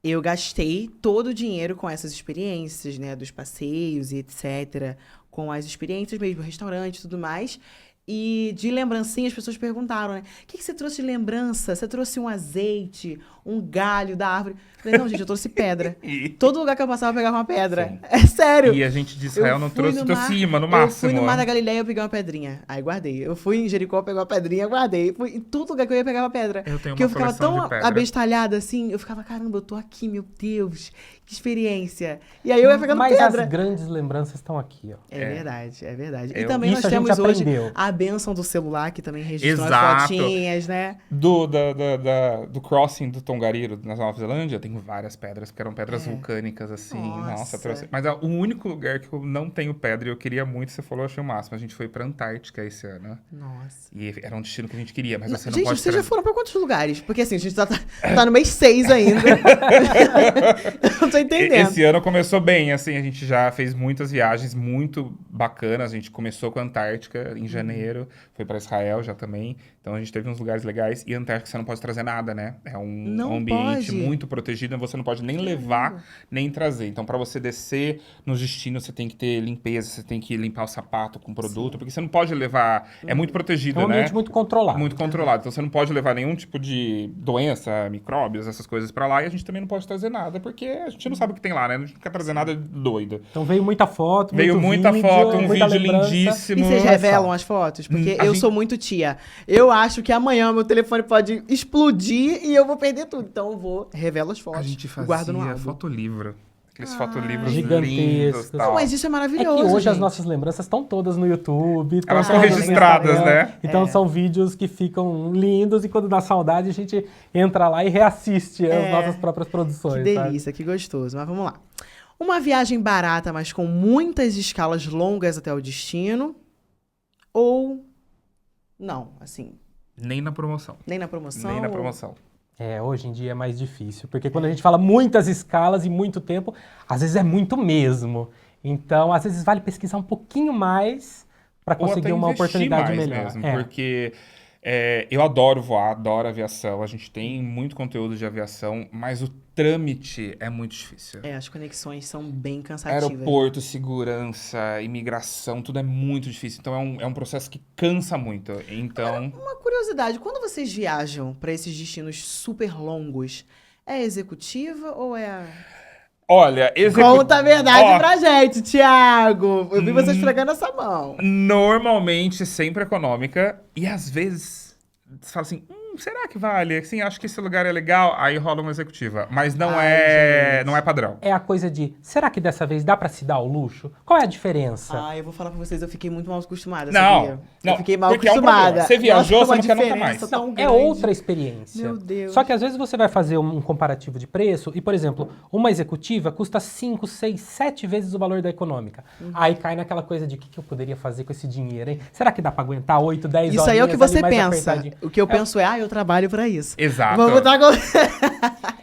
eu gastei todo o dinheiro com essas experiências, né? Dos passeios e etc. Com as experiências mesmo, restaurante e tudo mais. E de lembrancinha, as pessoas perguntaram, né? O que você trouxe de lembrança? Você trouxe um azeite, um galho da árvore? Eu falei, não, gente, eu trouxe pedra. Todo lugar que eu passava, eu pegava uma pedra. Sim. É sério. E a gente de Israel não fui trouxe no do mar- cima, no Eu máximo. fui no Mar da Galileia, eu peguei uma pedrinha. Aí guardei. Eu fui em Jericó, peguei uma pedrinha, guardei. Fui em todo lugar que eu ia pegar uma pedra. Eu tenho Porque uma eu ficava coleção tão de pedra. abestalhada assim, eu ficava, caramba, eu tô aqui, meu Deus, que experiência. E aí eu ia pegando Mas pedra. as grandes lembranças estão aqui, ó. É verdade, é verdade. E Eu- também Isso nós a gente temos hoje aprendeu. a bênção do celular, que também registra as Exato. fotinhas, né? Do crossing do Tongariro, na Nova Zelândia, eu tenho várias pedras, porque eram pedras vulcânicas, assim. Nossa. Trouxe. Mas o único lugar que eu não tenho pedra e eu queria muito, você falou, eu achei o máximo. A gente foi pra Antártica esse ano. Nossa. E era um destino que a gente queria, mas você não Gente, pode vocês já trazer. foram pra quantos lugares? Porque assim, a gente tá no mês 6 ainda. Eu não tô entendendo. Esse ano começou bem, assim, a gente já fez muitas viagens muito bacanas. A gente começou com a Antártica em janeiro, foi pra Israel já também. Então a gente teve uns lugares legais. E a Antártica você não pode trazer nada, né? É um Não ambiente pode. muito protegido, você não pode nem levar, nem trazer. Então pra você descer nos destinos, você tem que ter limpeza, você tem que limpar o sapato com produto, porque você não pode levar. É muito É protegido, um né? ambiente muito controlado. Muito controlado. Então você não pode levar nenhum tipo de doença, micróbios, essas coisas pra lá. E a gente também não pode trazer nada, porque a gente não sabe o que tem lá, né? A gente não quer trazer nada doido. Então veio muita foto, Veio muito muita vídeo, foto, um muita vídeo lembrança. lindíssimo. E vocês revelam as fotos? Porque A eu gente- sou muito tia. Eu acho que amanhã meu telefone pode explodir e eu vou perder tudo. Então eu vou, revelo as A fotos. gente e guardo no fazia álbum. fotolivro. Aqueles fotolivros Gigantescos. lindos. Não, Tal. mas isso é É maravilhoso, que hoje as gente. nossas lembranças estão todas no YouTube. estão Elas são todas no registradas, Instagram. né? Então são vídeos que ficam lindos e quando dá saudade a gente entra lá e reassiste as nossas próprias produções. Que sabe? delícia, que gostoso. Mas vamos lá. Uma viagem barata, mas com muitas escalas longas até o destino. Ou não, assim, Nem na promoção. nem na promoção. Nem na promoção. Hoje em dia é mais difícil, porque quando a gente fala muitas escalas e muito tempo, às vezes é muito mesmo. Então, às vezes vale pesquisar um pouquinho mais para Ou conseguir até uma investir oportunidade mais melhor. mesmo, porque eu adoro voar, adoro aviação. A gente tem muito conteúdo de aviação, mas o trâmite é muito difícil. As conexões são bem cansativas. Aeroporto, segurança, imigração, tudo é muito difícil. Então é um processo que cansa muito. Então, Uma curiosidade, quando vocês viajam para esses destinos super longos, é executiva ou é a... olha, Conta a verdade Ó, pra gente, Thiago. Eu vi você esfregando essa mão. normalmente sempre econômica e às vezes você fala assim, será que vale? Assim, acho que esse lugar é legal. Aí rola uma executiva. Mas não Ai, não é padrão. É a coisa de, será que dessa vez dá pra se dar ao luxo? Qual é a diferença? Eu vou falar pra vocês, eu fiquei muito mal acostumada, Não, sabia? não, Eu fiquei mal porque é um acostumada. problema. Você viajou, Nossa, você não quer nunca diferença mais. tão É grande. outra experiência. Meu Deus. Só que às vezes você vai fazer um comparativo de preço e, por exemplo, uma executiva custa 5, 6, 7 vezes o valor da econômica. Aí cai naquela coisa de o que eu poderia fazer com esse dinheiro, hein? Será que dá pra aguentar 8, 10 Isso aí é o que horinhas você ali mais pensa. apertadinho? O que eu penso é, eu trabalho pra isso. Exato. Vou botar agora.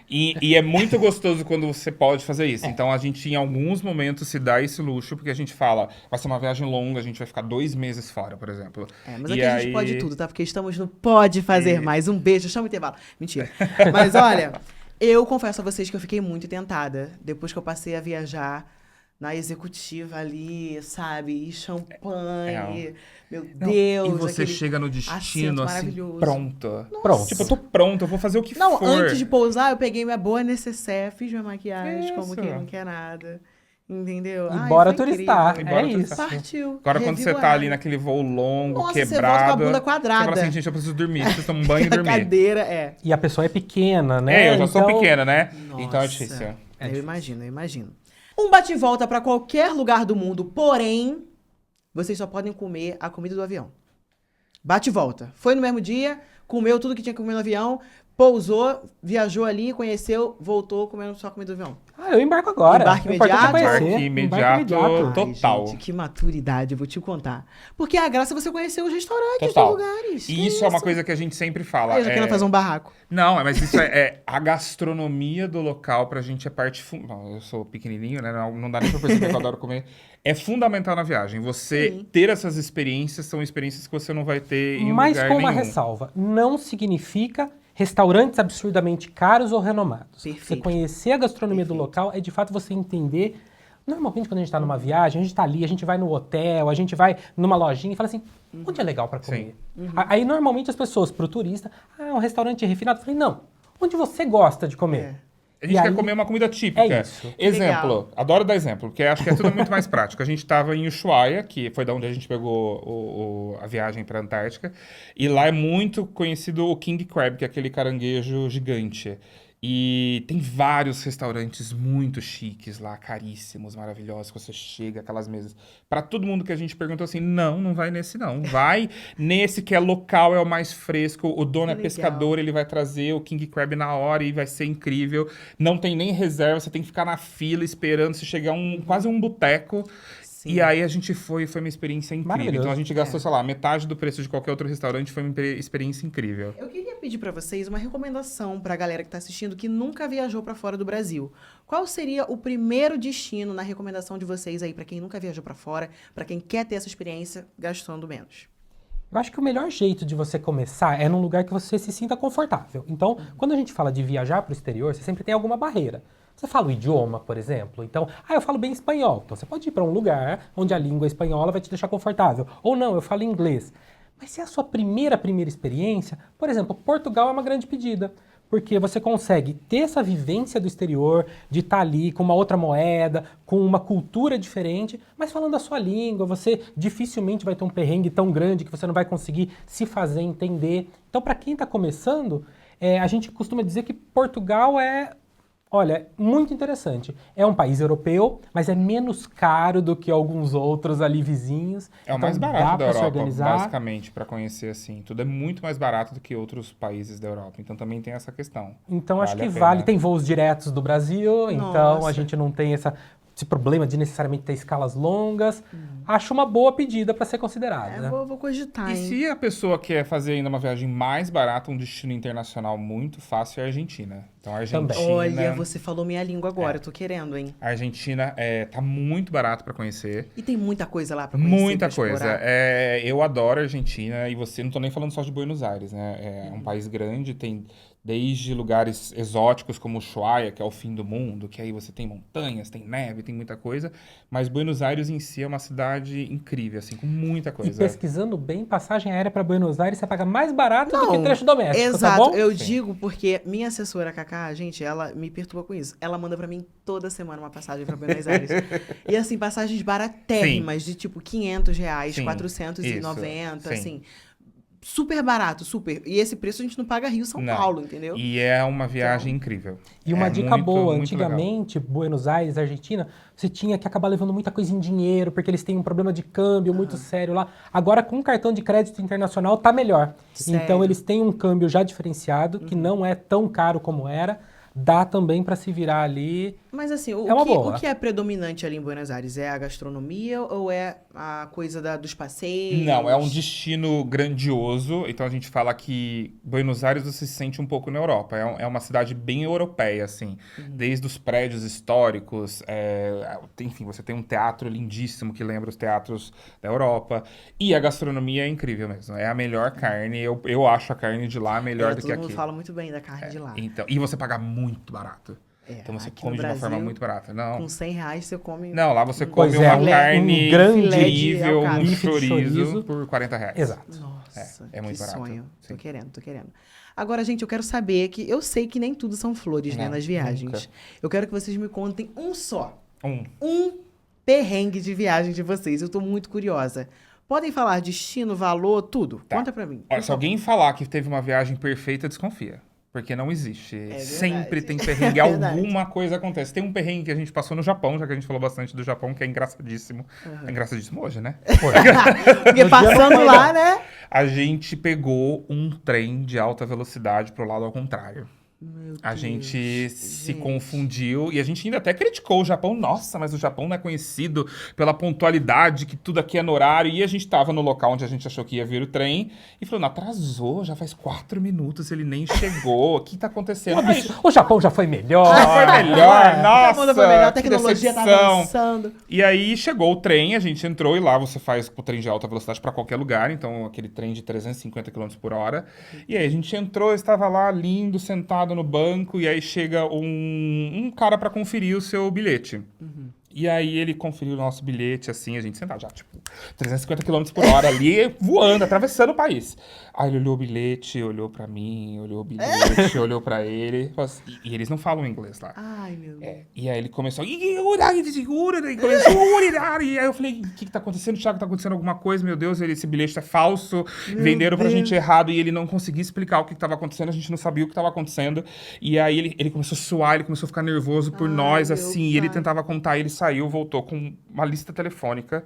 E é muito gostoso quando você pode fazer isso. Então a gente, em alguns momentos, se dá esse luxo, porque a gente fala, vai ser uma viagem longa, a gente vai ficar 2 meses fora, por exemplo. Mas E aqui a gente pode tudo, tá? Porque estamos no Pode Fazer Mais. Um beijo, chama o intervalo. Mentira. Mas olha, eu confesso a vocês que eu fiquei muito tentada depois que eu passei a viajar na executiva ali, sabe? E champanhe. Meu Não, Deus. e você aquele chega no destino, assento assim, maravilhoso. pronta. Pronto. Tipo, eu tô pronta, eu vou fazer o que Não, for. antes de pousar, eu peguei minha boa necessaire, fiz minha maquiagem, Isso. como quem não quer nada. Entendeu? E bora foi turistar. incrível. E bora É isso. turistar. Partiu. Agora, quando você tá revigorada. ali naquele voo longo, Nossa, você volta quebrado... com a bunda quadrada. Você fala assim, gente, eu preciso dormir. Preciso tomar um banho e A dormir. cadeira, é. E a pessoa é pequena, né? É, eu já sou Então, pequena, né? Nossa. Então é difícil. Eu imagino. Um bate e volta pra qualquer lugar do mundo, porém, vocês só podem comer a comida do avião. Bate e volta. Foi no mesmo dia, comeu tudo que tinha que comer no avião, pousou, viajou ali, conheceu, voltou comendo só a comida do avião. eu embarco agora. Embarque O importante é imediato? conhecer. Embarque imediato. Total. Ai, gente, que maturidade, eu vou te contar. Porque a graça é você conhecer os restaurantes Total. dos lugares. E isso é uma coisa que a gente sempre fala. Eu já quero fazer um barraco. Não, mas isso é a gastronomia do local pra gente é parte... Eu sou pequenininho, né? Não dá nem pra perceber que eu adoro comer. É fundamental na viagem. Você Sim. ter essas experiências são experiências que você não vai ter em Mas lugar com uma nenhum. ressalva, não significa restaurantes absurdamente caros ou renomados. Perfeito. Você conhecer a gastronomia do local é de fato você entender. Normalmente, quando a gente está numa viagem, a gente está ali, a gente vai no hotel, a gente vai numa lojinha e fala assim, onde é legal para comer? Aí, normalmente, as pessoas, pro turista, um restaurante refinado. Eu falei, não, onde você gosta de comer? A gente E quer aí- comer uma comida típica. É isso. Exemplo, Legal. adoro dar exemplo, porque acho que é tudo muito mais prático. A gente estava em Ushuaia, que foi da onde a gente pegou a viagem para a Antártica, e lá é muito conhecido o King Crab, que é aquele caranguejo gigante. E tem vários restaurantes muito chiques lá, caríssimos, maravilhosos, que você chega, aquelas mesas. Para todo mundo que a gente perguntou assim, não vai nesse não. Vai nesse que é local, é o mais fresco, o dono é Legal. pescador, ele vai trazer o King Crab na hora e vai ser incrível. Não tem nem reserva, você tem que ficar na fila esperando se chegar quase um boteco. Sim. E aí a gente foi uma experiência incrível. Maravilhoso. Então a gente gastou, sei lá, metade do preço de qualquer outro restaurante, foi uma experiência incrível. Eu queria pedir pra vocês uma recomendação pra galera que tá assistindo que nunca viajou pra fora do Brasil. Qual seria o primeiro destino na recomendação de vocês aí pra quem nunca viajou pra fora, pra quem quer ter essa experiência gastando menos? Eu acho que o melhor jeito de você começar é num lugar que você se sinta confortável. Então, quando a gente fala de viajar para o exterior, você sempre tem alguma barreira. Você fala o idioma, por exemplo. Então, eu falo bem espanhol. Então, você pode ir para um lugar onde a língua espanhola vai te deixar confortável. Ou não, eu falo inglês. Mas se é a sua primeira experiência, por exemplo, Portugal é uma grande pedida. Porque você consegue ter essa vivência do exterior, de estar ali com uma outra moeda, com uma cultura diferente, mas falando a sua língua, você dificilmente vai ter um perrengue tão grande que você não vai conseguir se fazer entender. Então, para quem está começando, a gente costuma dizer que Portugal é... Olha, muito interessante. É um país europeu, mas é menos caro do que alguns outros ali vizinhos. É o Então, mais dá barato da pra se Europa, organizar. basicamente, para conhecer assim. Tudo é muito mais barato do que outros países da Europa. Então também tem essa questão. Então, acho Vale que a pena. vale. Tem voos diretos do Brasil, então Nossa. a gente não tem esse problema de necessariamente ter escalas longas. Acho uma boa pedida para ser considerada. Né? Vou cogitar, E hein? se a pessoa quer fazer ainda uma viagem mais barata, um destino internacional muito fácil é a Argentina. Então a Argentina... Também. Olha, você falou minha língua agora, eu tô querendo, hein? A Argentina tá muito barato para conhecer. E tem muita coisa lá pra conhecer, Muita pra coisa. explorar. Eu adoro a Argentina e não tô nem falando só de Buenos Aires, né? É um país grande, tem desde lugares exóticos como Ushuaia, que é o fim do mundo, que aí você tem montanhas, tem neve, tem muita coisa, mas Buenos Aires em si é uma cidade incrível, assim, com muita E coisa. pesquisando bem, passagem aérea para Buenos Aires você paga mais barato do que Não, trecho doméstico, Exato, tá bom? eu Sim. digo porque minha assessora, Cacá, gente, ela me perturba com isso. Ela manda pra mim toda semana uma passagem pra Buenos Aires. E assim, passagens baratérrimas, de tipo R$500, Sim, 490, isso, assim, sim. super barato, super. E esse preço a gente não paga Rio-São Não. Paulo, entendeu? E é uma viagem incrível. E uma É dica muito, boa, muito legal. antigamente, Buenos Aires, Argentina, você tinha que acabar levando muita coisa em dinheiro, porque eles têm um problema de câmbio muito sério lá. Agora, com cartão de crédito internacional, tá melhor. Sério? Então, eles têm um câmbio já diferenciado, que não é tão caro como era. Dá também para se virar ali. Mas assim, É uma boa. o que é predominante ali em Buenos Aires? É a gastronomia ou é a coisa dos passeios? Não, é um destino grandioso. Então a gente fala que Buenos Aires você se sente um pouco na Europa. É uma cidade bem europeia, assim. Desde os prédios históricos. Enfim, você tem um teatro lindíssimo que lembra os teatros da Europa. E a gastronomia é incrível mesmo. É a melhor carne. Eu acho a carne de lá melhor do que todo aqui. mundo fala muito bem da carne de lá. Então, e você paga muito barato. É, Então você aqui come no de uma forma Brasil, muito barata. Não. Com R$100 você come... Não, lá você Pois come é, uma carne um grande incrível, um bife de chorizo chorizo. por R$40. Exato. Nossa, É muito que barato, sonho. sim. Tô querendo. Agora, gente, eu quero saber que... Eu sei que nem tudo são flores, né, Não, nas viagens. nunca. Eu quero que vocês me contem um só. Um. Um perrengue de viagem de vocês. Eu tô muito curiosa. Podem falar destino, valor, tudo. Tá. Conta pra mim. Olha, se alguém falar que teve uma viagem perfeita, desconfia. Porque não existe. verdade. Sempre tem perrengue. É verdade. Alguma coisa acontece. Tem um perrengue que a gente passou no Japão, já que a gente falou bastante do Japão, que é engraçadíssimo. É engraçadíssimo hoje, né? Porque passando lá, né? A gente pegou um trem de alta velocidade pro lado ao contrário. Meu A Deus, gente se gente. confundiu e a gente ainda até criticou o Japão. Nossa, mas o Japão não é conhecido pela pontualidade, que tudo aqui é no horário. E a gente tava no local onde a gente achou que ia vir o trem e falou, não, atrasou, já faz 4 minutos, ele nem chegou. O que tá acontecendo? Aí, O Japão já foi melhor. foi melhor, nossa, Todo mundo foi melhor, a que tecnologia tá decepção. avançando. E aí chegou o trem, a gente entrou e lá você faz o trem de alta velocidade para qualquer lugar, então aquele trem de 350 km por hora. E aí a gente entrou, estava lá lindo, sentado no banco, e aí chega um cara para conferir o seu bilhete. E aí ele conferiu o nosso bilhete, assim, a gente sentado já, tipo, 350 km por hora ali, voando, atravessando o país. Aí ele olhou o bilhete, olhou pra mim, olhou o bilhete, olhou pra ele. E eles não falam inglês lá. Ai, meu Deus. E aí ele começou. E aí eu falei, o que tá acontecendo, Thiago? Tá acontecendo alguma coisa? Meu Deus, esse bilhete é falso. Venderam pra gente errado e ele não conseguia explicar o que tava acontecendo. A gente não sabia o que tava acontecendo. E aí ele começou a suar, ele começou a ficar nervoso por nós, meu assim. E ele pai. tentava contar, ele saiu, voltou com uma lista telefônica.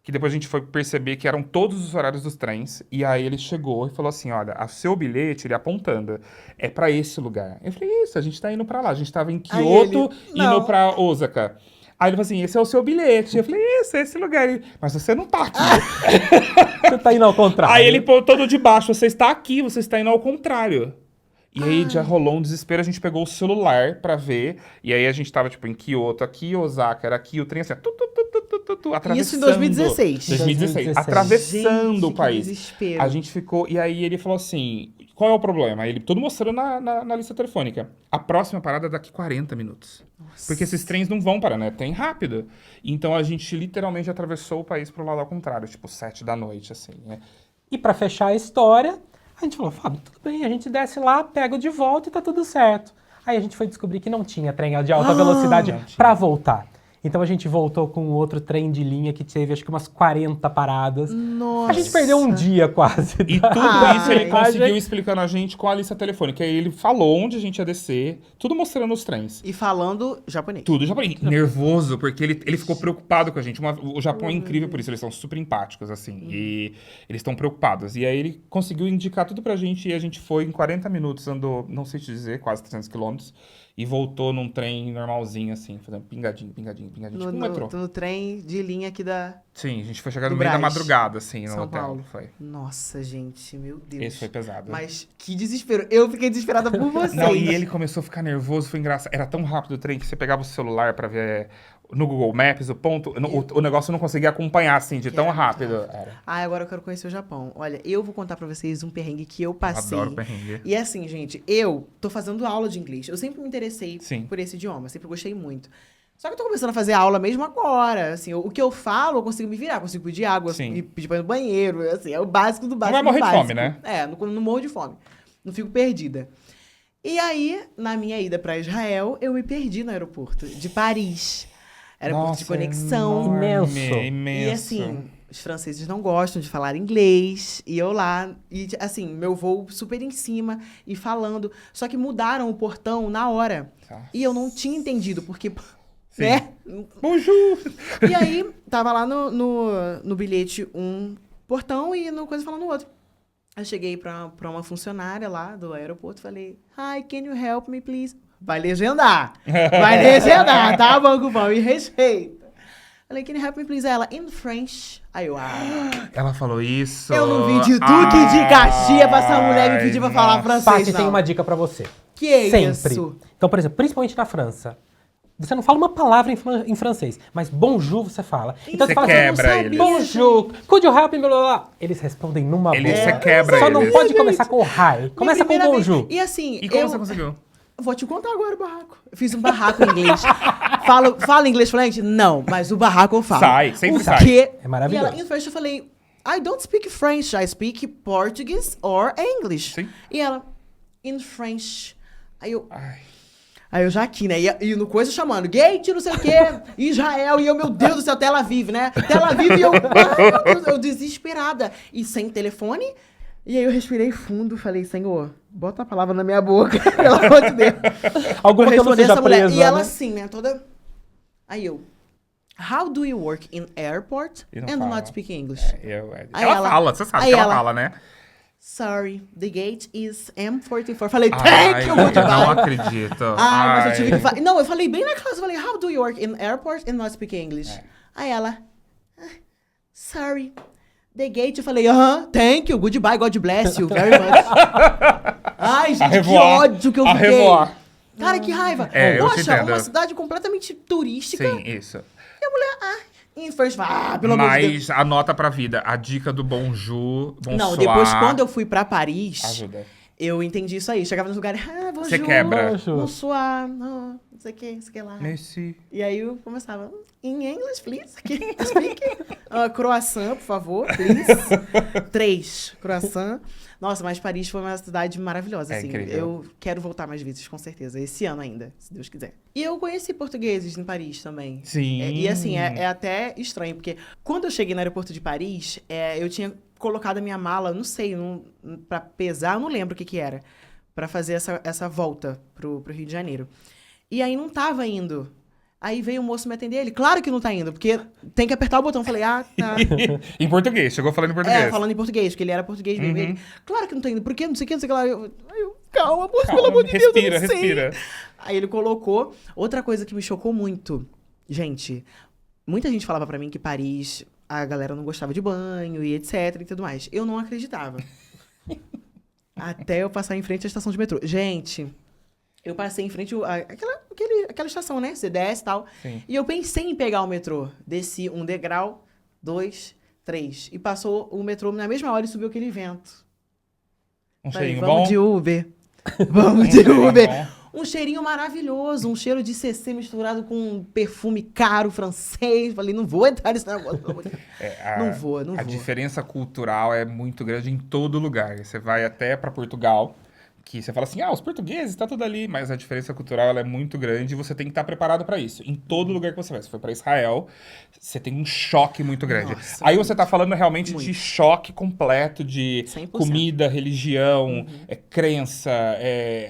Que depois a gente foi perceber que eram todos os horários dos trens. E aí ele chegou e falou assim, olha, o seu bilhete, ele apontando, é pra esse lugar. Eu falei, isso, a gente tá indo pra lá. A gente tava em Aí Kyoto, ele, não. indo pra Osaka. Aí ele falou assim, esse é o seu bilhete. Eu falei, isso, é esse lugar. Ele, mas você não tá aqui. Você tá indo ao contrário. Aí ele pôs todo de baixo, você está aqui, você está indo ao contrário. E aí já rolou um desespero, a gente pegou o celular pra ver, e aí a gente tava, tipo, em Kyoto, aqui, Osaka, era aqui, o trem assim, atravessando. Isso em 2016. 2016, 2016. atravessando Gente, o que país. desespero. A gente ficou, e aí ele falou assim, qual é o problema? Ele, tudo mostrando na lista telefônica. A próxima parada é daqui 40 minutos. Porque esses trens não vão parar, né? Tem rápido. Então a gente literalmente atravessou o país pro lado ao contrário, tipo, 7 da noite, assim, né? E pra fechar a história, a gente falou, Fábio, tudo bem, a gente desce lá, pega de volta e tá tudo certo. Aí a gente foi descobrir que não tinha trem de alta velocidade não tinha. pra voltar. Então a gente voltou com outro trem de linha que teve acho que umas 40 paradas. Nossa. A gente perdeu um dia quase. E da- tudo Ah, isso ele a conseguiu gente- explicando a gente com a lista telefônica. Aí ele falou onde a gente ia descer, tudo mostrando os trens. E falando japonês. Tudo japonês. Nervoso, porque ele ficou preocupado com a gente. O Japão é incrível por isso, eles são super empáticos, assim. E eles estão preocupados. E aí ele conseguiu indicar tudo pra gente e a gente foi em 40 minutos, andou, não sei te dizer, quase 300 quilômetros. E voltou num trem normalzinho, assim, fazendo pingadinho, pingadinho, pingadinho. Tipo um metrô. No trem de linha aqui da Sim, a gente foi chegar do no meio da Brás, madrugada, assim, no São hotel. Paulo. Foi. Nossa, gente, meu Deus. Esse foi pesado. Mas que desespero. Eu fiquei desesperada por vocês. Não, e ele começou a ficar nervoso, foi engraçado. Era tão rápido o trem que você pegava o celular pra ver no Google Maps o ponto, o negócio não conseguia acompanhar, assim, de Que tão era muito rápido. rápido. Era. Ah, agora eu quero conhecer o Japão. Olha, eu vou contar pra vocês um perrengue que eu passei. Adoro perrengue. E assim, gente, eu tô fazendo aula de inglês. Eu sempre me interessei Sim. por esse idioma, sempre gostei muito. Só que eu tô começando a fazer aula mesmo agora. Assim, o que eu falo, eu consigo me virar, consigo pedir água, Sim. e pedir pra ir no banheiro. Assim, é o básico do básico. vai morrer do de básico. fome, né? É, não morro de fome. Não fico perdida. E aí, na minha ida pra Israel, eu me perdi no aeroporto de Paris. Aeroporto de Nossa, conexão. Imenso. Imenso. E assim, os franceses não gostam de falar inglês. E eu lá, e assim, meu voo super em cima e falando. Só que mudaram o portão na hora. Nossa. E eu não tinha entendido, porque... Sim. Né? Bonjour! E aí, tava lá no bilhete um portão e no coisa falando outro. Eu cheguei pra uma funcionária lá do aeroporto e falei, Hi, can you help me, please? Vai legendar, tá, Banco Pão, me respeita. Falei, can you help me, please? Aí ela, in French. Aí eu, Ela falou isso. eu não vim de Duque de Caxias pra essa mulher me pedir pra falar francês, Paty, não. tem uma dica pra você. Que Sempre. isso? Então, por exemplo, principalmente na França, você não fala uma palavra em francês, mas bonjour você fala. Então Você fala quebra assim, eles. bonjour, could you help me, blá, blá, blá. Eles respondem numa boa. Você quebra Só eles. não pode começar com hi. Começa com Minha primeira vez- bonjour. E assim, E como eu... você conseguiu? Vou te contar agora o barraco. Eu fiz um barraco em inglês. Fala inglês fluente? Não, mas o barraco eu falo. Sai, sempre o sai. quê? É maravilhoso. E ela, em French, eu falei, I don't speak French, I speak Portuguese or English. Sim. E ela, in French. Ai. Aí eu já aqui, né? E no coisa chamando, gate, não sei o quê, Israel, e eu, meu Deus do céu, Tel Aviv, né? Tel Aviv, e eu, ai, meu Deus, eu desesperada. E sem telefone. E aí eu respirei fundo, falei, Senhor, bota a palavra na minha boca, pelo amor de Deus. Alguma que eu não Responder seja essa mulher. presa, E ela né? assim, né? Toda. Aí eu. How do you work in airport E não and fala. not speak English? Ela Aí ela- fala, você sabe aí que ela ela- fala, né? Sorry, the gate is M44. Falei, Ai, thank you, eu não goodbye. acredito. Ai, mas eu tive que Ai. falar. Não, eu falei bem na classe. Eu falei, how do you work in airport and not speak English? É. Aí ela, sorry, the gate. Eu falei, thank you, goodbye, God bless you very much. Ai, gente, que revoir. ódio que eu A fiquei. revoir. Cara, que raiva. É, eu te Poxa, entendo. uma cidade completamente turística. Sim, isso. E a mulher, em first, pelo amor de Deus. Mas anota pra vida, a dica do bonjour, bonsoir. Não, depois, quando eu fui pra Paris, Ajuda. eu entendi isso aí. Chegava nos lugares, bonjour, Você quebra. Bonjour. bonsoir, não sei o que lá. Nesse... E aí eu começava, in English, please, speak. Croissant, por favor, please. 3, croissant. Nossa, mas Paris foi uma cidade maravilhosa, É assim. incrível. Eu quero voltar mais vezes, com certeza. Esse ano ainda, se Deus quiser. E eu conheci portugueses em Paris também. Sim. E assim, é até estranho, porque quando eu cheguei no aeroporto de Paris, eu tinha colocado a minha mala, não sei, pra pesar, eu não lembro o que era, pra fazer essa volta pro Rio de Janeiro. E aí não tava indo. Aí veio o moço me atender, ele, claro que não tá indo, porque tem que apertar o botão. Eu falei, tá. Em português, chegou falando em português. Falando em português, porque ele era português mesmo. Uhum. Ele, claro que não tá indo, por quê? Não sei o que, não sei o que lá. Eu, calma, moço, Calma, pelo amor de Deus, eu respira, não sei. respira. Aí ele colocou. Outra coisa que me chocou muito, gente, muita gente falava pra mim que Paris, a galera não gostava de banho e etc e tudo mais. Eu não acreditava. Até eu passar em frente à estação de metrô. Gente, eu passei em frente aquela estação, né? Você desce e tal. Sim. E eu pensei em pegar o metrô. Desci um degrau, 2, 3. E passou o metrô na mesma hora e subiu aquele vento. Um Falei, cheirinho vamos bom? de Uber. Vamos de cheirinho Uber. bom. Um cheirinho maravilhoso. Um cheiro de CC misturado com um perfume caro francês. Falei, não vou entrar nesse negócio, pelo amor de Deus. Não vou. A diferença cultural é muito grande em todo lugar. Você vai até pra Portugal, que você fala assim, os portugueses, tá tudo ali. Mas a diferença cultural ela é muito grande e você tem que estar preparado pra isso. Em todo lugar que você vai. Se for pra Israel, você tem um choque muito grande. Nossa, Aí você tá falando realmente muito. de choque completo de 100%. comida, religião, crença,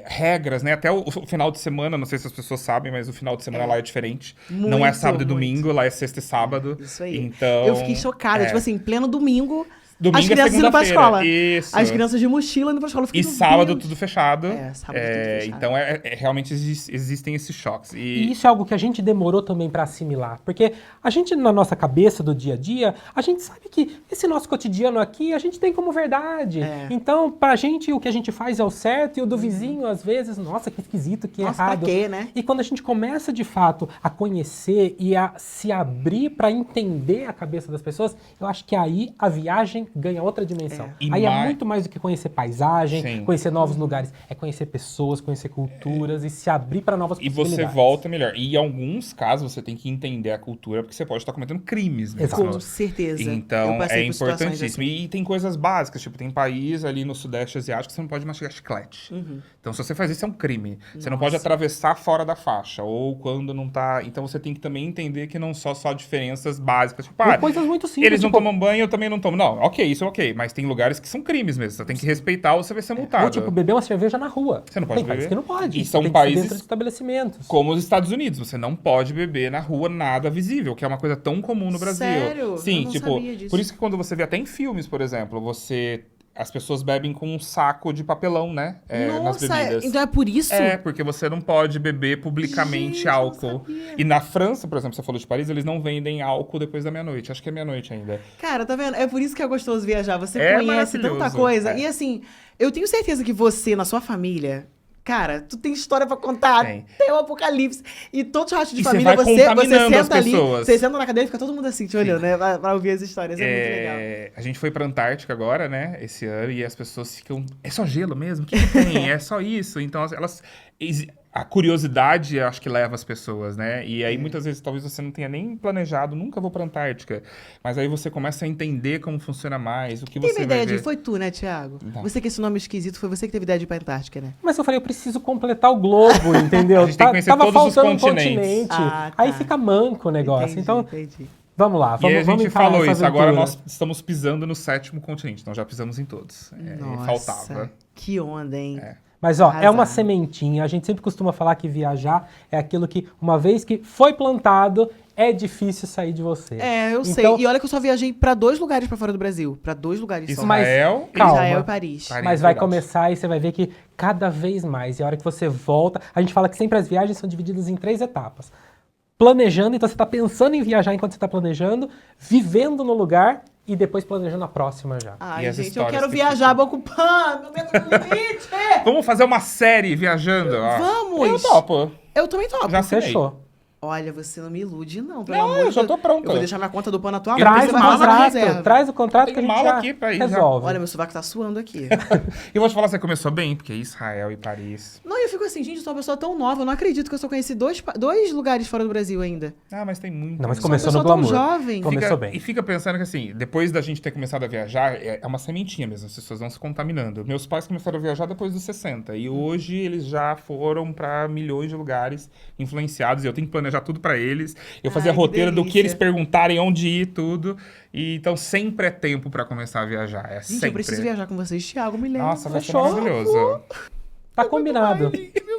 regras, né? Até o final de semana, não sei se as pessoas sabem, mas o final de semana lá é diferente. Não é Muito, sábado e muito. domingo, lá é sexta e sábado. Isso aí. Então, Eu fiquei chocada. Tipo assim, pleno domingo, domingo as crianças é indo pra segunda-feira. escola. Isso. As crianças de mochila indo pra escola. Eu fiquei, E meu sábado Deus. tudo fechado. Sábado tudo fechado. Então, realmente existem esses choques. E isso é algo que a gente demorou também para assimilar. Porque a gente, na nossa cabeça do dia a dia, a gente sabe que esse nosso cotidiano aqui, a gente tem como verdade. Então, pra gente, o que a gente faz é o certo, e o do vizinho, às vezes, nossa, que esquisito, que Nossa, errado. pra quê, né? E quando a gente começa, de fato, a conhecer e a se abrir para entender a cabeça das pessoas, eu acho que aí a viagem viagem ganha outra dimensão. É. E Aí é mais- muito mais do que conhecer paisagem, Sim. conhecer novos lugares. É conhecer pessoas, conhecer culturas e se abrir para novas E possibilidades. você volta melhor. E em alguns casos você tem que entender a cultura, porque você pode estar cometendo crimes mesmo. Com certeza. Então Eu passei é por situações importantíssimo. assim. E tem coisas básicas, tipo, tem país ali no Sudeste Asiático que você não pode mastigar chiclete. Então, se você faz isso, é um crime. Você não pode Nossa. atravessar fora da faixa, ou quando não tá. Então você tem que também entender que não só diferenças básicas. Tipo, Ou coisas muito simples. eles não tipo, tomam banho, eu também não tomo. Não, ok, isso é ok. Mas tem lugares que são crimes mesmo. Você tem que respeitar ou você vai ser multado. Ou tipo, beber uma cerveja na rua. Você não pode Tem países beber. que não pode. E são tem que ser países- dentro de estabelecimentos. Como os Estados Unidos, você não pode beber na rua nada visível, que é uma coisa tão comum no Brasil. Sério? Sim, Eu não tipo, sabia disso. por isso que quando você vê até em filmes, por exemplo, as pessoas bebem com um saco de papelão, né? Nas Nossa, bebidas. então é por isso? É, porque você não pode beber publicamente Gente, eu não álcool. sabia. E na França, por exemplo, você falou de Paris, eles não vendem álcool depois da meia-noite. Acho que é meia-noite ainda. Cara, tá vendo? É por isso que é gostoso viajar. Você É conhece tanta maravilhoso. coisa. É. E assim, eu tenho certeza que você, na sua família, cara, tu tem história pra contar. Tem. Tem o apocalipse. E todo churrasco de E você família, vai você contaminando as senta ali, pessoas. você senta na cadeira e fica todo mundo assim, te olhando, né? Pra ouvir as histórias. É muito legal. A gente foi pra Antártica agora, né? Esse ano, e as pessoas ficam. É só gelo mesmo? O que tem? É só isso? Então, a curiosidade, acho que leva as pessoas, né? E aí, muitas vezes, talvez você não tenha nem planejado, nunca vou pra Antártica. Mas aí você começa a entender como funciona mais, o que Teve você ideia vai de ver. ir? Foi tu, né, Thiago? Não. Você que esse nome esquisito, foi você que teve ideia de ir pra Antártica, né? Mas eu falei, eu preciso completar o globo, entendeu? A gente tem que conhecer Tava todos os faltando um continentes. continente. Ah, tá. Aí fica manco o negócio. Entendi, Então, entendi. vamos lá, E vamos aí a gente encarar falou essa isso, agora aventura. nós estamos pisando no 7º continente, então já pisamos em todos. Nossa, Faltava. que onda, hein? Mas, ó, é Arrasaram. uma sementinha. A gente sempre costuma falar que viajar é aquilo que, uma vez que foi plantado, é difícil sair de você. É, eu sei. Então- E olha que eu só viajei pra 2 lugares pra fora do Brasil. Pra 2 lugares só. Mas- Israel calma. Israel e Paris. Paris. Mas vai verdade. começar e você vai ver que cada vez mais. E a hora que você volta... A gente fala que sempre as viagens são divididas em 3 etapas. Planejando, então você está pensando em viajar enquanto você está planejando, vivendo no lugar e depois planejando a próxima já. Ai, E as gente, eu histórias quero que viajar, Banco Pan! Meu medo no limite! Vamos fazer uma série viajando? ó. Vamos! Eu topo. Eu também topo. Já sei. Fechou. Olha, você não me ilude, não. Pelo Não, amor eu de já Deus. tô pronto. Eu vou deixar minha conta do Pan na tua mão. Traz você o vai fazer uma contrato, reserva. traz o contrato que a Tenho gente mala já aqui pra ir já. resolve. Olha, meu sovaco tá suando aqui. E vou te falar, você começou bem, porque Israel e Paris. Não, eu fico assim, gente, eu sou uma pessoa tão nova. Eu não acredito que eu só conheci dois lugares fora do Brasil ainda. Ah, mas tem muito. Não, mas Sou uma começou no pessoa tão glamour. jovem. Começou bem. E fica pensando que assim, depois da gente ter começado a viajar, é uma sementinha mesmo, as pessoas vão se contaminando. Meus pais começaram a viajar depois dos 60 e hoje eles já foram pra milhões de lugares influenciados e eu tenho que planejar tudo pra eles. Eu fazia Ai, que roteiro do que delícia. eles perguntarem, onde ir, tudo. E então sempre é tempo pra começar a viajar, é Gente, sempre. eu preciso viajar com vocês, Thiago, me leva. Nossa, vai ser Fechou. maravilhoso. Tá combinado.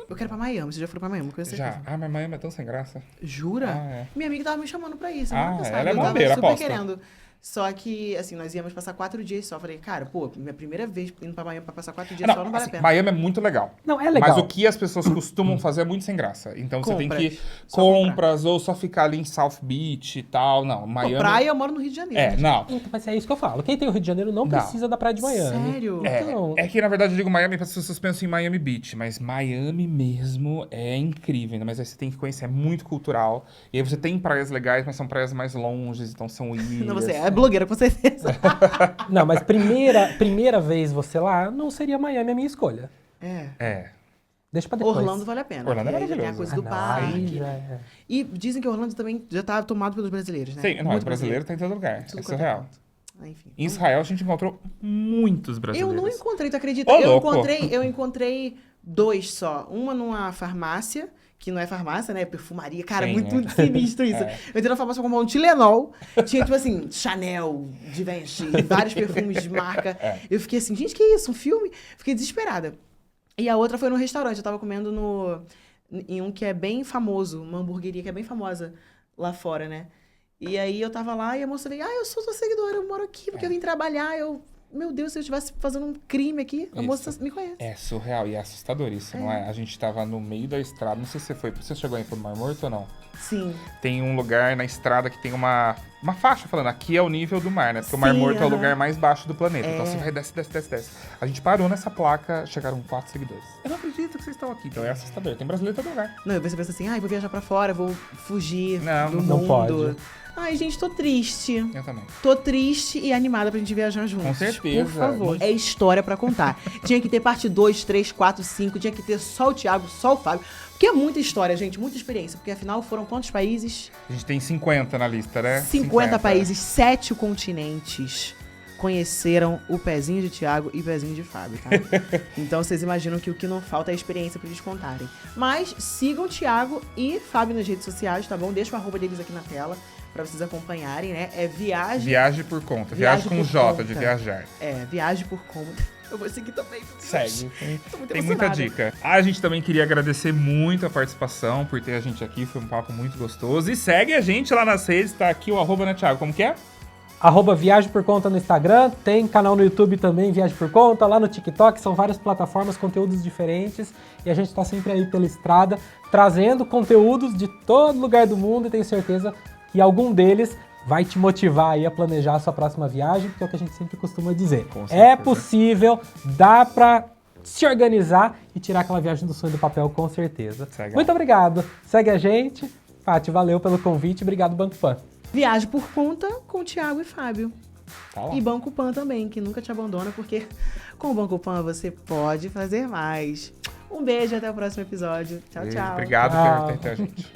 Eu quero ir pra Miami. Você já foi pra Miami? Com certeza. Já. Ah, mas Miami é tão sem graça. Jura? Ah, é. Minha amiga tava me chamando pra isso. Ah, semana passada. ela é Eu tava bombeira, super aposto. querendo. Só que, assim, nós íamos passar 4 dias só. Eu falei, cara, pô, minha primeira vez indo pra Miami pra passar 4 dias só não vale assim, a pena. Miami é muito legal. Não, é legal. Mas o que as pessoas costumam fazer é muito sem graça. Então você tem que Compras. Só comprar. compras ou só ficar ali em South Beach e tal. Não, Pô, Miami. praia eu moro no Rio de Janeiro. É, né? não. Então, mas é isso que eu falo. Quem tem o Rio de Janeiro não Não. precisa da praia de Miami. Sério? Então, É que na verdade eu digo Miami para as pessoas pensam em Miami Beach, mas Miami mesmo é incrível, né? Mas aí você tem que conhecer, é muito cultural. E aí você tem praias legais, mas são praias mais longes, então são ilhas. Não, você é blogueira, com certeza. não, mas primeira vez você lá, não seria Miami a minha escolha. É. É. Deixa pra depois. Orlando vale a pena. Orlando é porque aí já tem a maravilhoso. coisa do Ah, não, aí parque. já é. E dizem que Orlando também já tá tomado pelos brasileiros, né? Sim, não, Muito o brasileiro tá em todo lugar. Tudo É quanto é surreal. canto. Ah, enfim. Em Israel a gente encontrou muitos Eu brasileiros. não encontrei, tu acredita? Ô, eu louco. encontrei 2 só. Uma numa farmácia, que não é farmácia, né? É perfumaria. Cara, Sim, muito é. sinistro isso. É. Eu entrei na farmácia pra comprar um Tilenol. Tinha, tipo assim, Chanel, Givenchy, vários perfumes de marca. É. Eu fiquei assim, gente, que isso? Um filme? Fiquei desesperada. E a outra foi no restaurante. Eu tava comendo em um que é bem famoso, uma hamburgueria que é bem famosa lá fora, né? E aí eu tava lá e a moça veio, eu sou sua seguidora, eu moro aqui porque eu vim trabalhar. Meu Deus, se eu estivesse fazendo um crime aqui, a Isso. moça me conhece. É surreal e é assustador isso, não é? A gente tava no meio da estrada, não sei se você chegou aí pro Mar Morto ou não? Sim. Tem um lugar na estrada que tem uma faixa falando, aqui é o nível do mar, né? Porque o Mar Sim, Morto é o aham. lugar mais baixo do planeta. Então É. você vai, desce. A gente parou nessa placa, chegaram 4 seguidores. Eu não acredito que vocês estão aqui. Então é assustador. Tem brasileiro em todo lugar. Não, você pensa assim, vou viajar pra fora, vou fugir Não, do não mundo. pode. Ai, gente, tô triste. Eu também. Tô triste e animada pra gente viajar juntos. Com certeza. Por favor. É história pra contar. Tinha que ter parte 2, 3, 4, 5. Tinha que ter só o Thiago, só o Fábio. Porque é muita história, gente. Muita experiência. Porque afinal foram quantos países? A gente tem 50 na lista, né? 50 países, 7 continentes conheceram o pezinho de Thiago e o pezinho de Fábio, tá? Então vocês imaginam que o que não falta é experiência pra eles contarem. Mas sigam o Thiago e Fábio nas redes sociais, tá bom? Deixa o arroba deles aqui na tela pra vocês acompanharem, né? É Viagem por conta. Viagem com por J, conta. de viajar. É, viagem por conta. Eu vou seguir também. Meu Deus. Segue. Tô muito Tem muita emocionada. dica. A gente também queria agradecer muito a participação, por ter a gente aqui. Foi um papo muito gostoso. E segue a gente lá nas redes. Tá aqui o arroba, né, Thiago? Como que é? @Viagem por Conta no Instagram, tem canal no YouTube também, Viagem por Conta, lá no TikTok, são várias plataformas, conteúdos diferentes, e a gente tá sempre aí pela estrada, trazendo conteúdos de todo lugar do mundo, e tenho certeza que algum deles vai te motivar aí a planejar a sua próxima viagem, porque é o que a gente sempre costuma dizer. Com certeza. É possível, dá pra se organizar e tirar aquela viagem do sonho do papel, com certeza. Segue. Muito obrigado. Segue a gente. Paty, valeu pelo convite. Obrigado, Banco Pan. Viagem por conta com Thiago e Fábio. Tá lá. E Banco Pan também, que nunca te abandona, porque com o Banco Pan você pode fazer mais. Um beijo, até o próximo episódio. Tchau, tchau. Obrigado Tchau. por ter a gente.